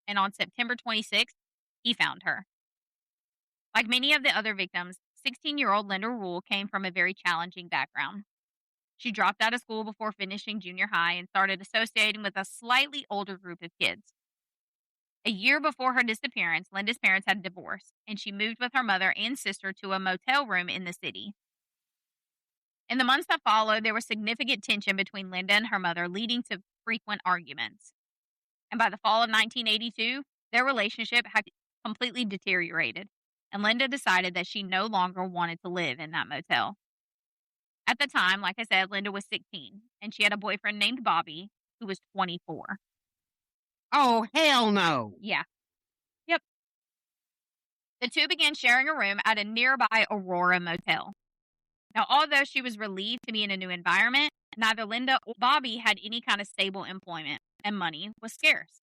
And on September 26th, he found her. Like many of the other victims, 16-year-old Linda Rule came from a very challenging background. She dropped out of school before finishing junior high and started associating with a slightly older group of kids. A year before her disappearance, Linda's parents had divorced, and she moved with her mother and sister to a motel room in the city. In the months that followed, there was significant tension between Linda and her mother, leading to frequent arguments. And by the fall of 1982, their relationship had completely deteriorated, and Linda decided that she no longer wanted to live in that motel. At the time, like I said, Linda was 16, and she had a boyfriend named Bobby, who was 24. Oh, hell no. Yeah. Yep. The two began sharing a room at a nearby Aurora motel. Now, although she was relieved to be in a new environment, neither Linda or Bobby had any kind of stable employment, and money was scarce.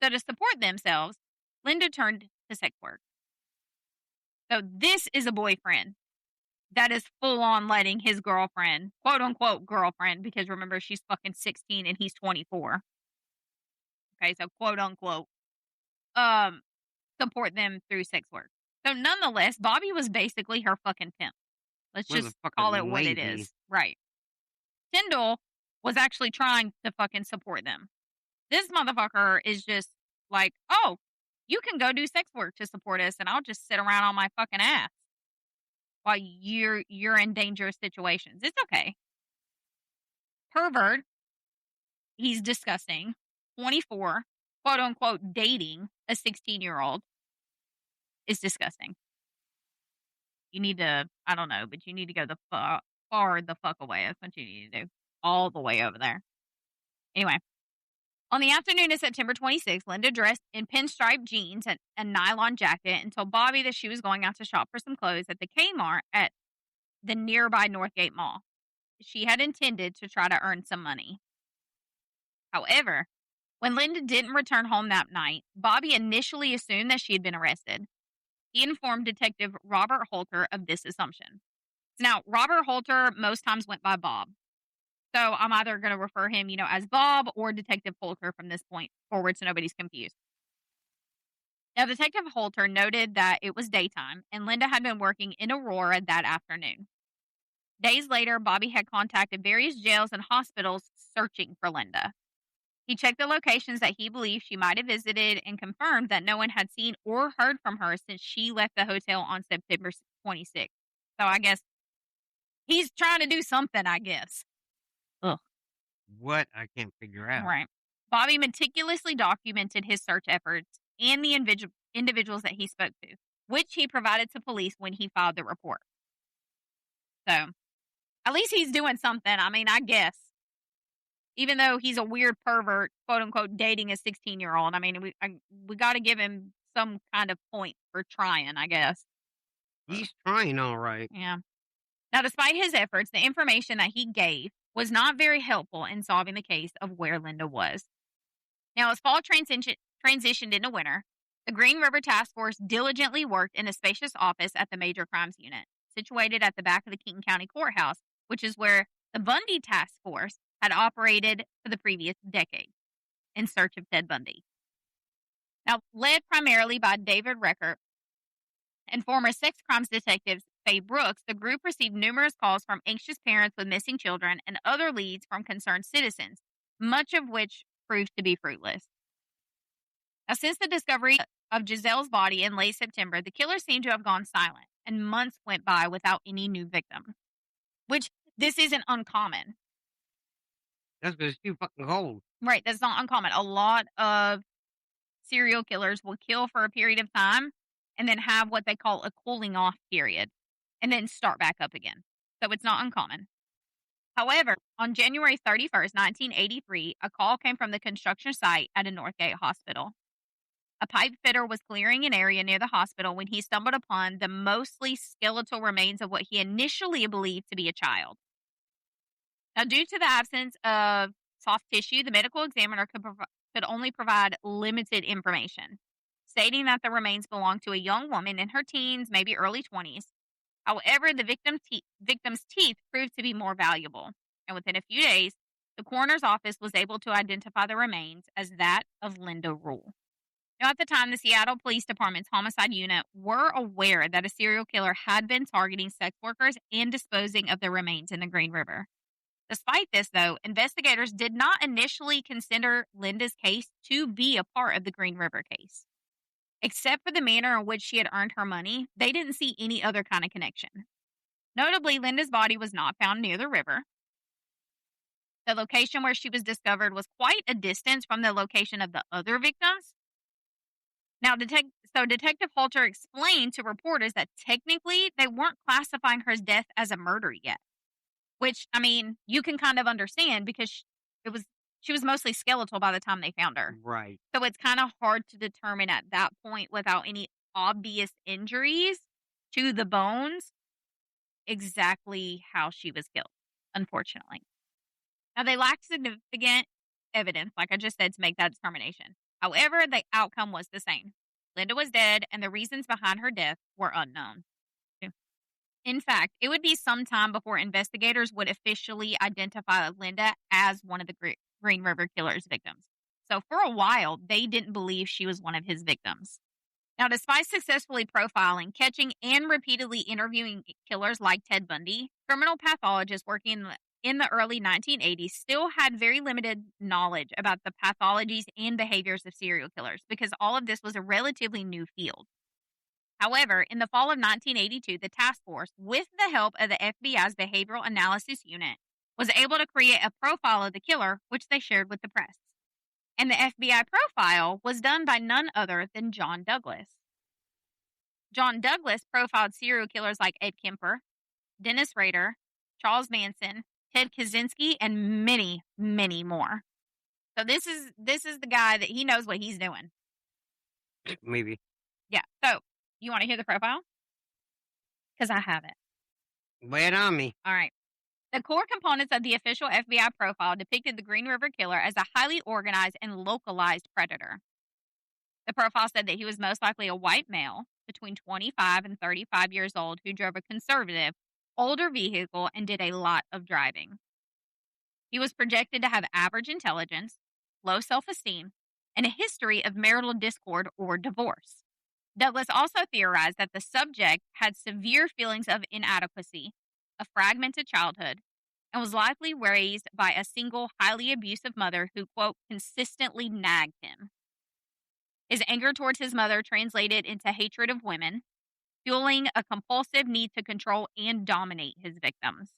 So to support themselves, Linda turned to sex work. So this is a boyfriend that is full on letting his girlfriend, quote unquote girlfriend, because remember she's fucking 16 and he's 24. Okay, so quote unquote, um, support them through sex work. So nonetheless, Bobby was basically her fucking pimp. Let's just call it Motherfucking what it lazy. is. Right. Tyndall was actually trying to fucking support them. This motherfucker is just like, oh, you can go do sex work to support us, and I'll just sit around on my fucking ass while you're in dangerous situations. It's okay. Pervert. He's disgusting. 24, quote unquote, dating a 16-year-old is disgusting. You need to, I don't know, but you need to go the far the fuck away. That's what you need to do. All the way over there. Anyway, on the afternoon of September 26th, Linda dressed in pinstripe jeans and a nylon jacket and told Bobby that she was going out to shop for some clothes at the Kmart at the nearby Northgate Mall. She had intended to try to earn some money. However, when Linda didn't return home that night, Bobby initially assumed that she had been arrested. He informed Detective Robert Holter of this assumption. Now, Robert Holter most times went by Bob. So I'm either going to refer him, as Bob or Detective Holter from this point forward so nobody's confused. Now, Detective Holter noted that it was daytime and Linda had been working in Aurora that afternoon. Days later, Bobby had contacted various jails and hospitals searching for Linda. He checked the locations that he believed she might have visited and confirmed that no one had seen or heard from her since she left the hotel on September 26th. So I guess he's trying to do something, I guess. Ugh. What? I can't figure out. Right. Bobby meticulously documented his search efforts and the individuals that he spoke to, which he provided to police when he filed the report. So at least he's doing something. I mean, I guess. Even though he's a weird pervert, quote unquote, dating a 16-year-old. I mean, we got to give him some kind of point for trying, I guess. He's trying all right. Yeah. Now, despite his efforts, the information that he gave was not very helpful in solving the case of where Linda was. Now, as fall transitioned into winter, the Green River Task Force diligently worked in a spacious office at the Major Crimes Unit, situated at the back of the King County Courthouse, which is where the Bundy Task Force had operated for the previous decade in search of Ted Bundy. Now, led primarily by David Reckert and former sex crimes detectives Faye Brooks, the group received numerous calls from anxious parents with missing children and other leads from concerned citizens, much of which proved to be fruitless. Now, since the discovery of Giselle's body in late September, the killer seemed to have gone silent, and months went by without any new victim, which this isn't uncommon. That's because it's too fucking cold. Right, that's not uncommon. A lot of serial killers will kill for a period of time and then have what they call a cooling off period and then start back up again. So it's not uncommon. However, on January 31st, 1983, a call came from the construction site at a Northgate hospital. A pipe fitter was clearing an area near the hospital when he stumbled upon the mostly skeletal remains of what he initially believed to be a child. Now, due to the absence of soft tissue, the medical examiner could only provide limited information, stating that the remains belonged to a young woman in her teens, maybe early 20s. However, the victim's teeth proved to be more valuable, and within a few days, the coroner's office was able to identify the remains as that of Linda Rule. Now, at the time, the Seattle Police Department's homicide unit were aware that a serial killer had been targeting sex workers and disposing of their remains in the Green River. Despite this, though, investigators did not initially consider Linda's case to be a part of the Green River case. Except for the manner in which she had earned her money, they didn't see any other kind of connection. Notably, Linda's body was not found near the river. The location where she was discovered was quite a distance from the location of the other victims. Now, Detective Holter explained to reporters that technically they weren't classifying her death as a murder yet. Which, I mean, you can kind of understand because she was mostly skeletal by the time they found her. Right. So it's kind of hard to determine at that point without any obvious injuries to the bones exactly how she was killed, unfortunately. Now, they lacked significant evidence, like I just said, to make that determination. However, the outcome was the same. Linda was dead, and the reasons behind her death were unknown. In fact, it would be some time before investigators would officially identify Linda as one of the Green River Killer's victims. So for a while, they didn't believe she was one of his victims. Now, despite successfully profiling, catching, and repeatedly interviewing killers like Ted Bundy, criminal pathologists working in the early 1980s still had very limited knowledge about the pathologies and behaviors of serial killers because all of this was a relatively new field. However, in the fall of 1982, the task force, with the help of the FBI's Behavioral Analysis Unit, was able to create a profile of the killer, which they shared with the press. And the FBI profile was done by none other than John Douglas. John Douglas profiled serial killers like Ed Kemper, Dennis Rader, Charles Manson, Ted Kaczynski, and many, many more. So this is the guy that he knows what he's doing. Maybe. Yeah. So you want to hear the profile? Because I have it. Lay it on me. All right. The core components of the official FBI profile depicted the Green River Killer as a highly organized and localized predator. The profile said that he was most likely a white male between 25 and 35 years old who drove a conservative, older vehicle and did a lot of driving. He was projected to have average intelligence, low self-esteem, and a history of marital discord or divorce. Douglas also theorized that the subject had severe feelings of inadequacy, a fragmented childhood, and was likely raised by a single, highly abusive mother who, quote, consistently nagged him. His anger towards his mother translated into hatred of women, fueling a compulsive need to control and dominate his victims.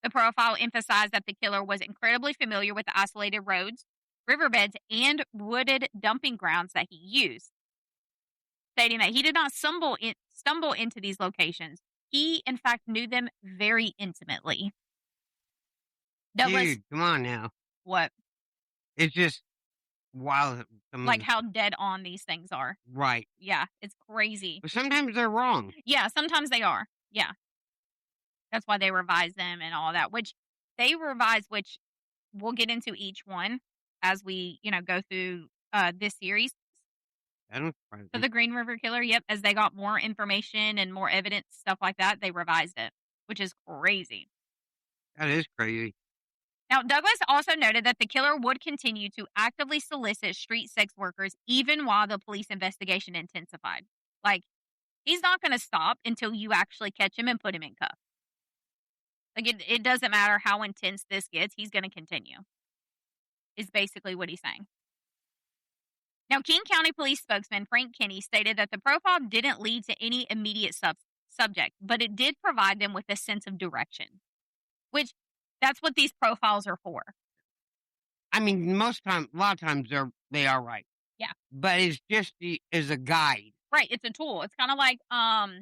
The profile emphasized that the killer was incredibly familiar with the isolated roads, riverbeds, and wooded dumping grounds that he used, stating that he did not stumble into these locations. He, in fact, knew them very intimately. Douglas, Dude, come on now. what? It's just wild. Like how dead on these things are. Right. Yeah, it's crazy. But sometimes they're wrong. Yeah, sometimes they are. Yeah. That's why they revise them and all that, which we'll get into each one as we, go through this series. I don't surprise For me. the Green River Killer, yep, as they got more information and more evidence, stuff like that, they revised it, which is crazy. That is crazy. Now, Douglas also noted that the killer would continue to actively solicit street sex workers even while the police investigation intensified. Like, he's not going to stop until you actually catch him and put him in cuffs. Like, it doesn't matter how intense this gets, he's going to continue, is basically what he's saying. Now, King County Police spokesman Frank Kinney stated that the profile didn't lead to any immediate subject, but it did provide them with a sense of direction, which that's what these profiles are for. I mean, a lot of times they are right. Yeah. But it's just as a guide. Right. It's a tool. It's kind of like lie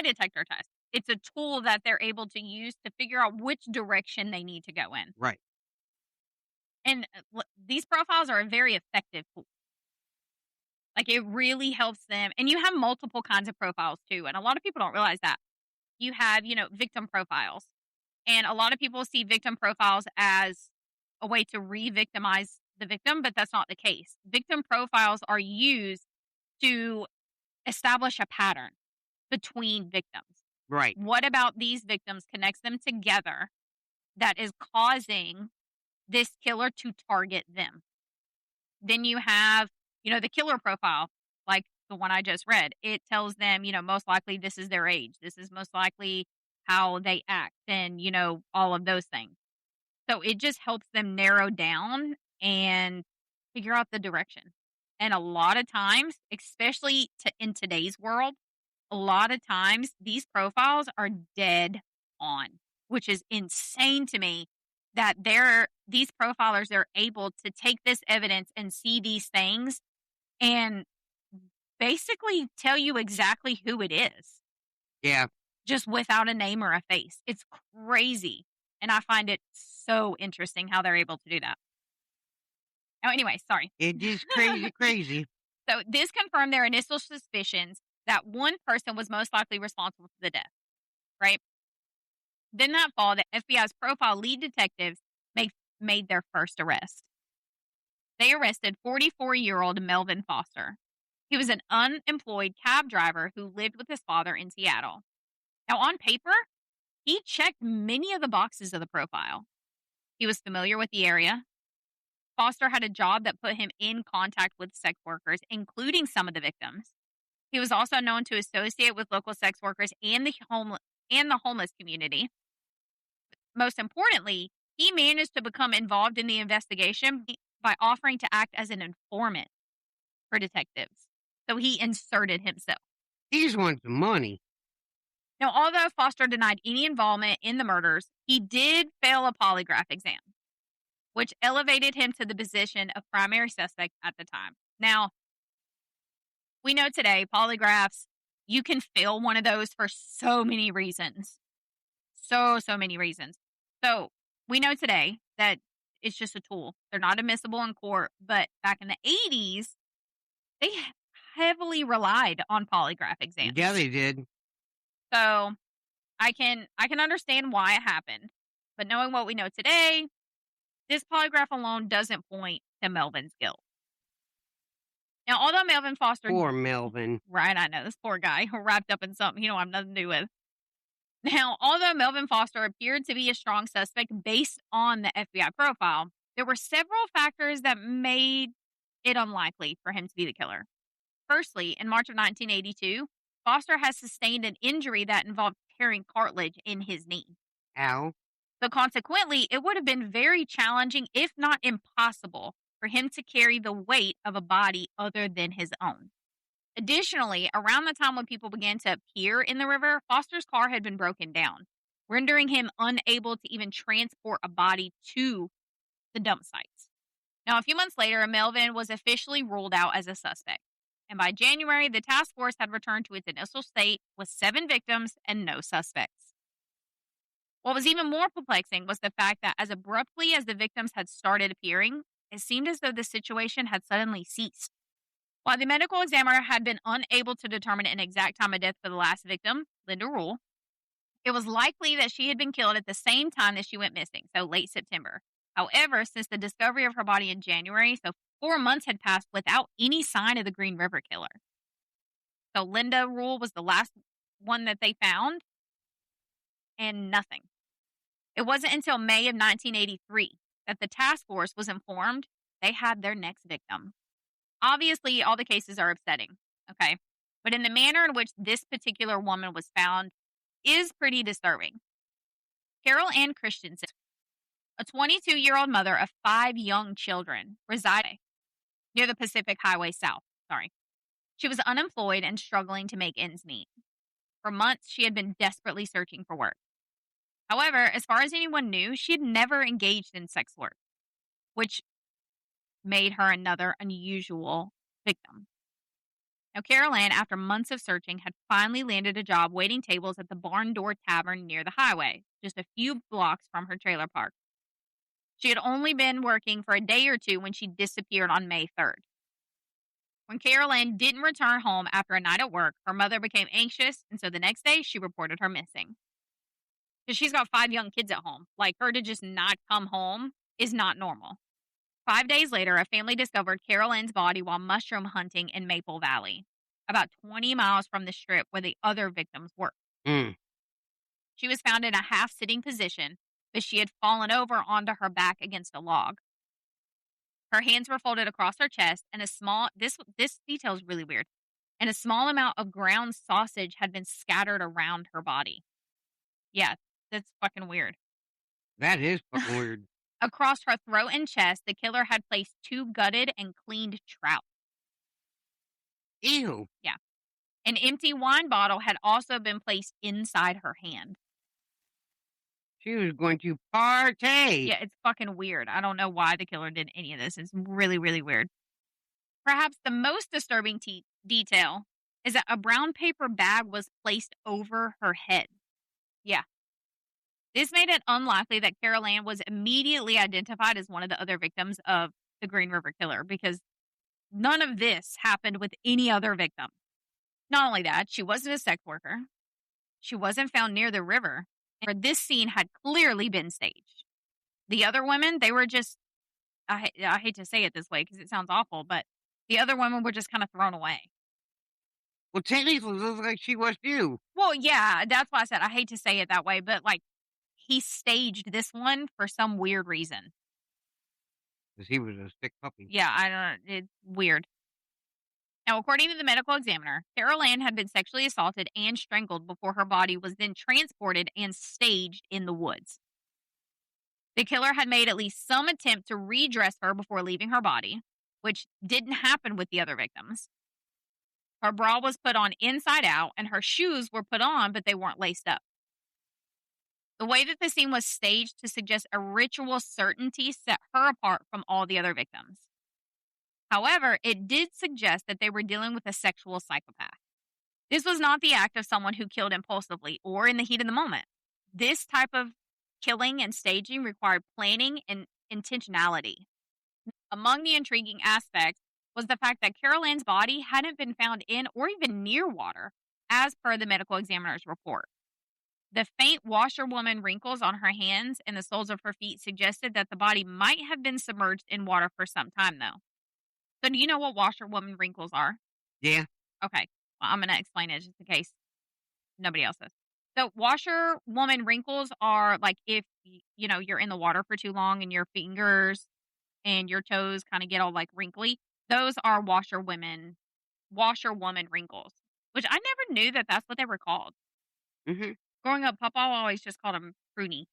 detector test. It's a tool that they're able to use to figure out which direction they need to go in. Right. And these profiles are a very effective tool. Like, it really helps them. And you have multiple kinds of profiles, too. And a lot of people don't realize that. You have, victim profiles. And a lot of people see victim profiles as a way to re-victimize the victim, but that's not the case. Victim profiles are used to establish a pattern between victims. Right. What about these victims connects them together that is causing this killer to target them? Then you have, the killer profile, like the one I just read. It tells them, most likely this is their age. This is most likely how they act and, all of those things. So it just helps them narrow down and figure out the direction. And a lot of times, especially in today's world, a lot of times these profiles are dead on, which is insane to me that these profilers are able to take this evidence and see these things and basically tell you exactly who it is. Yeah. Just without a name or a face. It's crazy. And I find it so interesting how they're able to do that. Oh, anyway, sorry. It is crazy. So this confirmed their initial suspicions that one person was most likely responsible for the death, right? Then that fall, the FBI's profile lead detectives made their first arrest. they arrested 44-year-old Melvin Foster. He was an unemployed cab driver who lived with his father in Seattle. Now, on paper, he checked many of the boxes of the profile. He was familiar with the area. Foster had a job that put him in contact with sex workers, including some of the victims. He was also known to associate with local sex workers and the homeless community. Most importantly, he managed to become involved in the investigation by offering to act as an informant for detectives. So he inserted himself. He just wants some money. Now, although Foster denied any involvement in the murders, he did fail a polygraph exam, which elevated him to the position of primary suspect at the time. Now, we know today polygraphs, you can fail one of those for so many reasons. So many reasons. So we know today that it's just a tool. They're not admissible in court, but back in the 80s, they heavily relied on polygraph exams. Yeah, they did. So I can understand why it happened. But knowing what we know today, this polygraph alone doesn't point to Melvin's guilt. Now, although Melvin Foster... Poor Melvin. Right, I know. This poor guy wrapped up in something he don't have nothing to do with. Now, although Melvin Foster appeared to be a strong suspect based on the FBI profile, there were several factors that made it unlikely for him to be the killer. Firstly, in March of 1982, Foster has sustained an injury that involved tearing cartilage in his knee. Ow. So consequently, it would have been very challenging, if not impossible, for him to carry the weight of a body other than his own. Additionally, around the time when people began to appear in the river, Foster's car had been broken down, rendering him unable to even transport a body to the dump sites. Now, a few months later, Melvin was officially ruled out as a suspect. And by January, the task force had returned to its initial state with 7 victims and no suspects. What was even more perplexing was the fact that as abruptly as the victims had started appearing, it seemed as though the situation had suddenly ceased. While the medical examiner had been unable to determine an exact time of death for the last victim, Linda Rule, it was likely that she had been killed at the same time that she went missing, so late September. However, since the discovery of her body in January, so 4 months had passed without any sign of the Green River killer. So Linda Rule was the last one that they found, and nothing. It wasn't until May of 1983 that the task force was informed they had their next victim. Obviously, all the cases are upsetting, okay? But in the manner in which this particular woman was found is pretty disturbing. Carol Ann Christensen, a 22-year-old mother of 5 young children, resided near the Pacific Highway South. She was unemployed and struggling to make ends meet. For months, she had been desperately searching for work. However, as far as anyone knew, she had never engaged in sex work, which made her another unusual victim. Now, Carol Ann, after months of searching, had finally landed a job waiting tables at the Barn Door Tavern near the highway, just a few blocks from her trailer park. She had only been working for a day or two when she disappeared on May 3rd. When Carol Ann didn't return home after a night at work, her mother became anxious, and so the next day she reported her missing. Because she's got 5 young kids at home. Like, her to just not come home is not normal. 5 days later, a family discovered Carol Ann's body while mushroom hunting in Maple Valley, about 20 miles from the strip where the other victims were. She was found in a half-sitting position, but she had fallen over onto her back against a log. Her hands were folded across her chest, and this detail is really weird, and a small amount of ground sausage had been scattered around her body. Yeah, that's fucking weird. That is fucking weird. Across her throat and chest, the killer had placed 2 gutted and cleaned trout. Ew. Yeah. An empty wine bottle had also been placed inside her hand. She was going to partay. Yeah, it's fucking weird. I don't know why the killer did any of this. It's really, really weird. Perhaps the most disturbing detail is that a brown paper bag was placed over her head. Yeah. This made it unlikely that Carol Ann was immediately identified as one of the other victims of the Green River Killer, because none of this happened with any other victim. Not only that, she wasn't a sex worker. She wasn't found near the river, and this scene had clearly been staged. The other women, they were just I hate to say it this way because it sounds awful, but the other women were just kind of thrown away. Well, technically, it looks like she was too, Well, yeah, that's why I said I hate to say it that way, but like he staged this one for some weird reason. because he was a sick puppy. Yeah, I don't. It's weird. Now, according to the medical examiner, Carol Ann had been sexually assaulted and strangled before her body was then transported and staged in the woods. The killer had made at least some attempt to redress her before leaving her body, which didn't happen with the other victims. Her bra was put on inside out, and her shoes were put on, but they weren't laced up. The way that the scene was staged to suggest a ritual certainty set her apart from all the other victims. However, it did suggest that they were dealing with a sexual psychopath. This was not the act of someone who killed impulsively or in the heat of the moment. This type of killing and staging required planning and intentionality. Among the intriguing aspects was the fact that Carol Ann's body hadn't been found in or even near water, as per the medical examiner's report. The faint washerwoman wrinkles on her hands and the soles of her feet suggested that the body might have been submerged in water for some time, though. So, do you know what washerwoman wrinkles are? Yeah. Okay. Well, I'm going to explain it just in case nobody else does. So, washerwoman wrinkles are like if you're in the water for too long and your fingers and your toes kind of get all like wrinkly. Those are washerwoman wrinkles, which I never knew that that's what they were called. Hmm. Growing up, Papa always just called them pruny.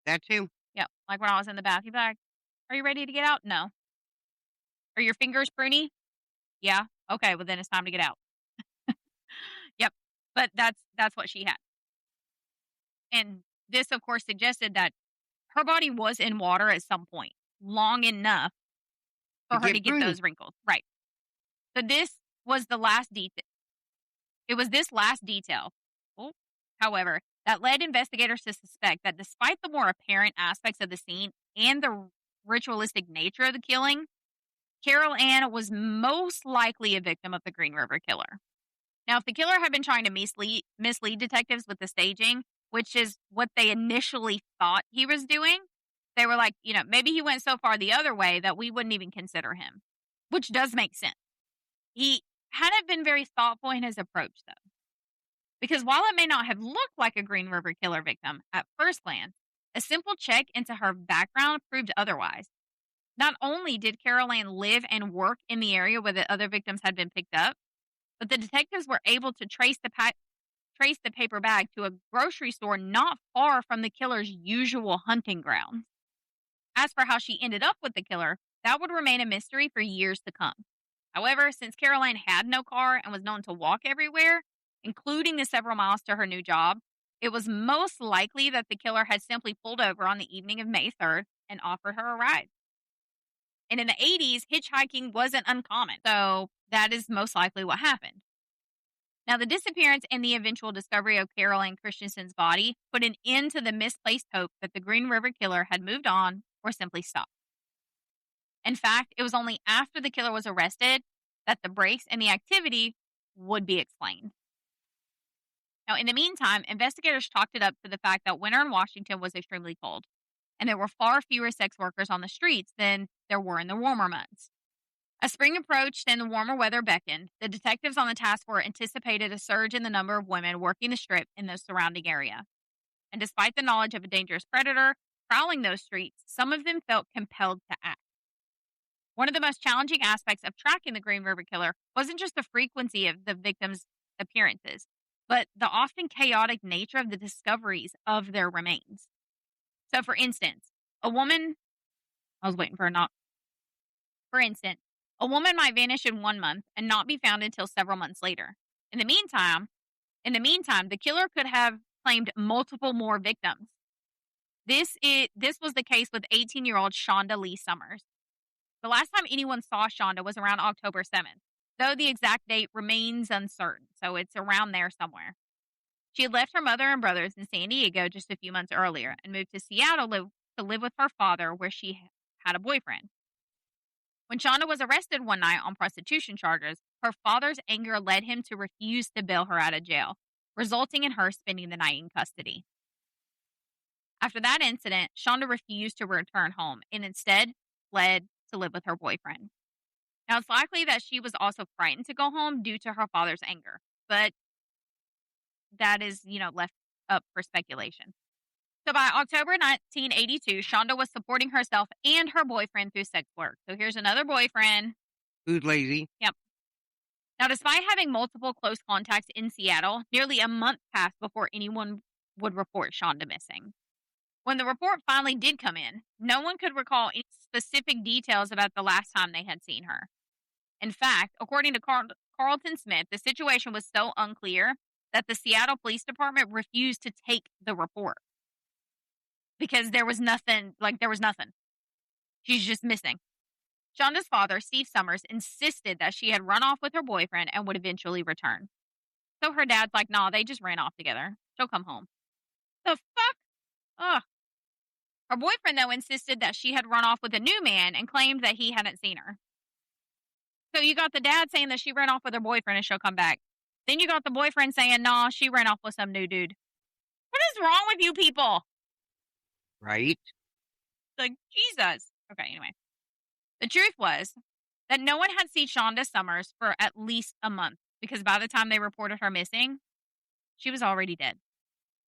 That too. Yeah, like when I was in the bath, he'd be like, "Are you ready to get out?" No. Are your fingers pruny? Yeah. Okay, well then it's time to get out. Yep. But that's what she had. And this of course suggested that her body was in water at some point, long enough To for her get to get pruny. those wrinkles. Right. So this was the last detail. It was this last detail, oh, however, that led investigators to suspect that despite the more apparent aspects of the scene and the ritualistic nature of the killing, Carol Ann was most likely a victim of the Green River Killer. Now, if the killer had been trying to mislead detectives with the staging, which is what they initially thought he was doing, they were like, maybe he went so far the other way that we wouldn't even consider him, which does make sense. He hadn't been very thoughtful in his approach, though, because while it may not have looked like a Green River Killer victim at first glance, a simple check into her background proved otherwise. Not only did Carol Ann live and work in the area where the other victims had been picked up, but the detectives were able to trace the paper bag to a grocery store not far from the killer's usual hunting grounds. As for how she ended up with the killer, that would remain a mystery for years to come. However, since Carol Ann had no car and was known to walk everywhere, including the several miles to her new job, it was most likely that the killer had simply pulled over on the evening of May 3rd and offered her a ride. And in the 80s, hitchhiking wasn't uncommon, so that is most likely what happened. Now, the disappearance and the eventual discovery of Carol Ann Christensen's body put an end to the misplaced hope that the Green River Killer had moved on or simply stopped. In fact, it was only after the killer was arrested that the breaks and the activity would be explained. Now, in the meantime, investigators chalked it up to the fact that winter in Washington was extremely cold, and there were far fewer sex workers on the streets than there were in the warmer months. As spring approached and the warmer weather beckoned, the detectives on the task force anticipated a surge in the number of women working the strip in the surrounding area. And despite the knowledge of a dangerous predator prowling those streets, some of them felt compelled to act. One of the most challenging aspects of tracking the Green River Killer wasn't just the frequency of the victims' appearances, but the often chaotic nature of the discoveries of their remains. So, for instance, I was waiting for a knock. For instance, a woman might vanish in 1 month and not be found until several months later. In the meantime, the killer could have claimed multiple more victims. This was the case with 18-year-old Shonda Lee Summers. The last time anyone saw Shonda was around October 7th, though the exact date remains uncertain, so it's around there somewhere. She had left her mother and brothers in San Diego just a few months earlier and moved to Seattle to live with her father, where she had a boyfriend. When Shonda was arrested one night on prostitution charges, her father's anger led him to refuse to bail her out of jail, resulting in her spending the night in custody. After that incident, Shonda refused to return home and instead fled to live with her boyfriend. Now, it's likely that she was also frightened to go home due to her father's anger, but that is, left up for speculation. So by October 1982, Shonda was supporting herself and her boyfriend through sex work. So here's another boyfriend. Who's lazy? Yep. Now, despite having multiple close contacts in Seattle, nearly a month passed before anyone would report Shonda missing. When the report finally did come in, no one could recall any specific details about the last time they had seen her. In fact, according to Carlton Smith, the situation was so unclear that the Seattle Police Department refused to take the report because there was nothing. She's just missing. Shonda's father, Steve Summers, insisted that she had run off with her boyfriend and would eventually return. So her dad's like, nah, they just ran off together. She'll come home. The fuck? Ugh. Her boyfriend, though, insisted that she had run off with a new man and claimed that he hadn't seen her. So you got the dad saying that she ran off with her boyfriend and she'll come back. Then you got the boyfriend saying, nah, she ran off with some new dude. What is wrong with you people? Right? Like, Jesus. Okay, anyway. The truth was that no one had seen Shonda Summers for at least a month because by the time they reported her missing, she was already dead.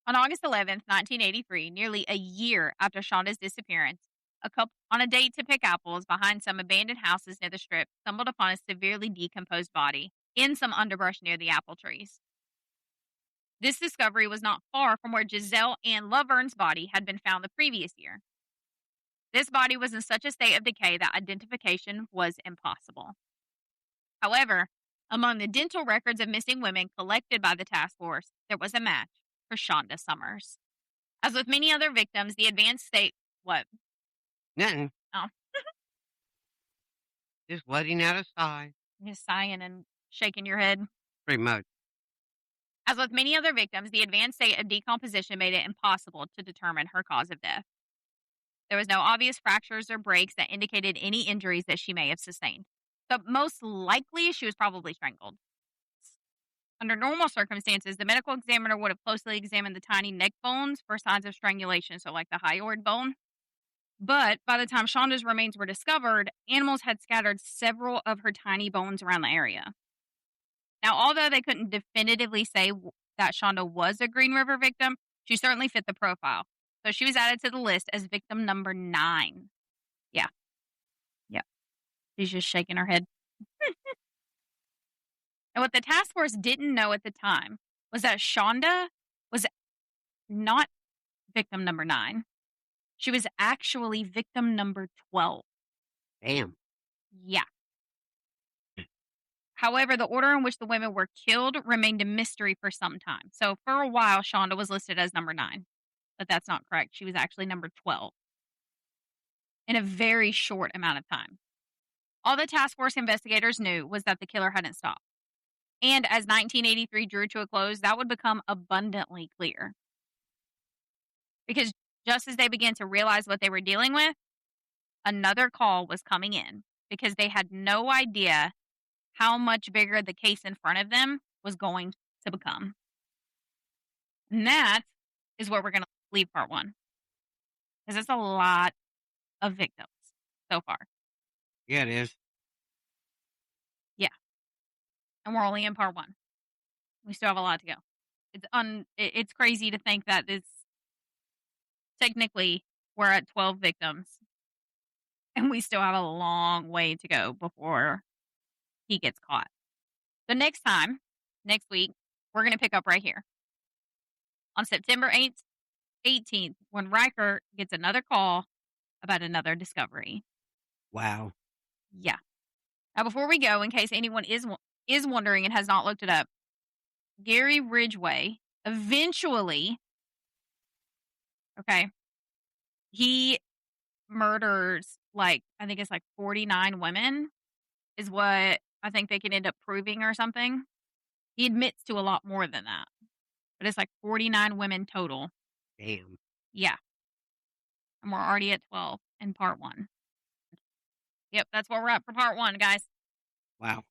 On August 11th, 1983, nearly a year after Shonda's disappearance, a couple on a date to pick apples behind some abandoned houses near the Strip stumbled upon a severely decomposed body in some underbrush near the apple trees. This discovery was not far from where Giselle Ann Laverne's body had been found the previous year. This body was in such a state of decay that identification was impossible. However, among the dental records of missing women collected by the task force, there was a match for Shonda Summers. As with many other victims, the advanced state... What? Nothing. Oh. Just letting out a sigh. Just sighing and shaking your head. Pretty much. As with many other victims, the advanced state of decomposition made it impossible to determine her cause of death. There was no obvious fractures or breaks that indicated any injuries that she may have sustained. So most likely, she was probably strangled. Under normal circumstances, the medical examiner would have closely examined the tiny neck bones for signs of strangulation, so like the hyoid bone. But by the time Shonda's remains were discovered, animals had scattered several of her tiny bones around the area. Now, although they couldn't definitively say that Shonda was a Green River victim, she certainly fit the profile. So she was added to the list as victim number 9. Yeah. Yep. She's just shaking her head. And what the task force didn't know at the time was that Shonda was not victim number 9. She was actually victim number 12. Damn. Yeah. However, the order in which the women were killed remained a mystery for some time. So for a while, Shonda was listed as number 9. But that's not correct. She was actually number 12 in a very short amount of time. All the task force investigators knew was that the killer hadn't stopped. And as 1983 drew to a close, that would become abundantly clear. Because just as they began to realize what they were dealing with, another call was coming in because they had no idea how much bigger the case in front of them was going to become. And that is where we're going to leave part 1. Because it's a lot of victims so far. Yeah, it is. Yeah. And we're only in part 1. We still have a lot to go. It's crazy to think that this technically we're at 12 victims and we still have a long way to go before he gets caught. So next week, we're going to pick up right here on September 18th when Riker gets another call about another discovery. Wow. Yeah. Now, before we go, in case anyone is wondering and has not looked it up, Gary Ridgway eventually, he murders I think it's 49 women is what I think they can end up proving or something. He admits to a lot more than that, but it's 49 women total. Damn. Yeah. And we're already at 12 in part 1. Yep, that's where we're at for part 1, guys. Wow.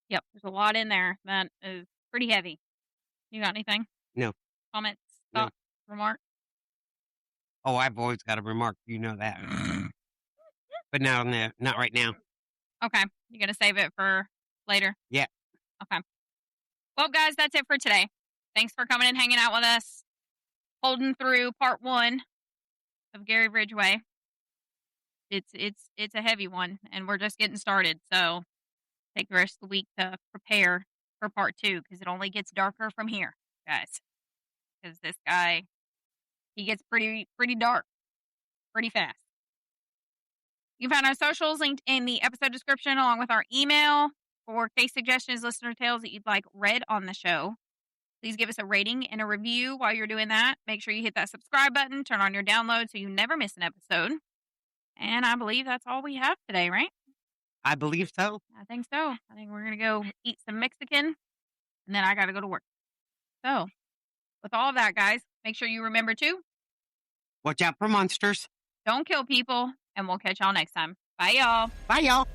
Yep, there's a lot in there that is pretty heavy. You got anything? No. Comments? No. Thoughts? Remarks? Oh, I've always got a remark. You know that. but no, not right now. Okay. You're going to save it for later? Yeah. Okay. Well, guys, that's it for today. Thanks for coming and hanging out with us, holding through part 1 of Gary Ridgway. It's a heavy one, and we're just getting started. So take the rest of the week to prepare for part 2, because it only gets darker from here, guys. Because this guy, he gets pretty dark pretty fast. You can find our socials linked in the episode description, along with our email for case suggestions, listener tales that you'd like read on the show. Please give us a rating and a review while you're doing that. Make sure you hit that subscribe button, turn on your download so you never miss an episode. And I believe that's all we have today, right? I believe so. I think so. I think we're going to go eat some Mexican, and then I got to go to work. So, with all of that, guys, make sure you remember to watch out for monsters. Don't kill people, and we'll catch y'all next time. Bye, y'all. Bye, y'all.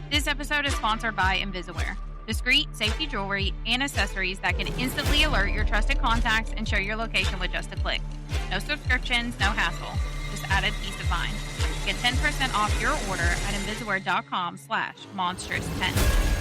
This episode is sponsored by Invisiware. Discreet safety jewelry and accessories that can instantly alert your trusted contacts and share your location with just a click. No subscriptions, no hassle. Just added peace of mind. Get 10% off your order at invisiware.com/monstrous10.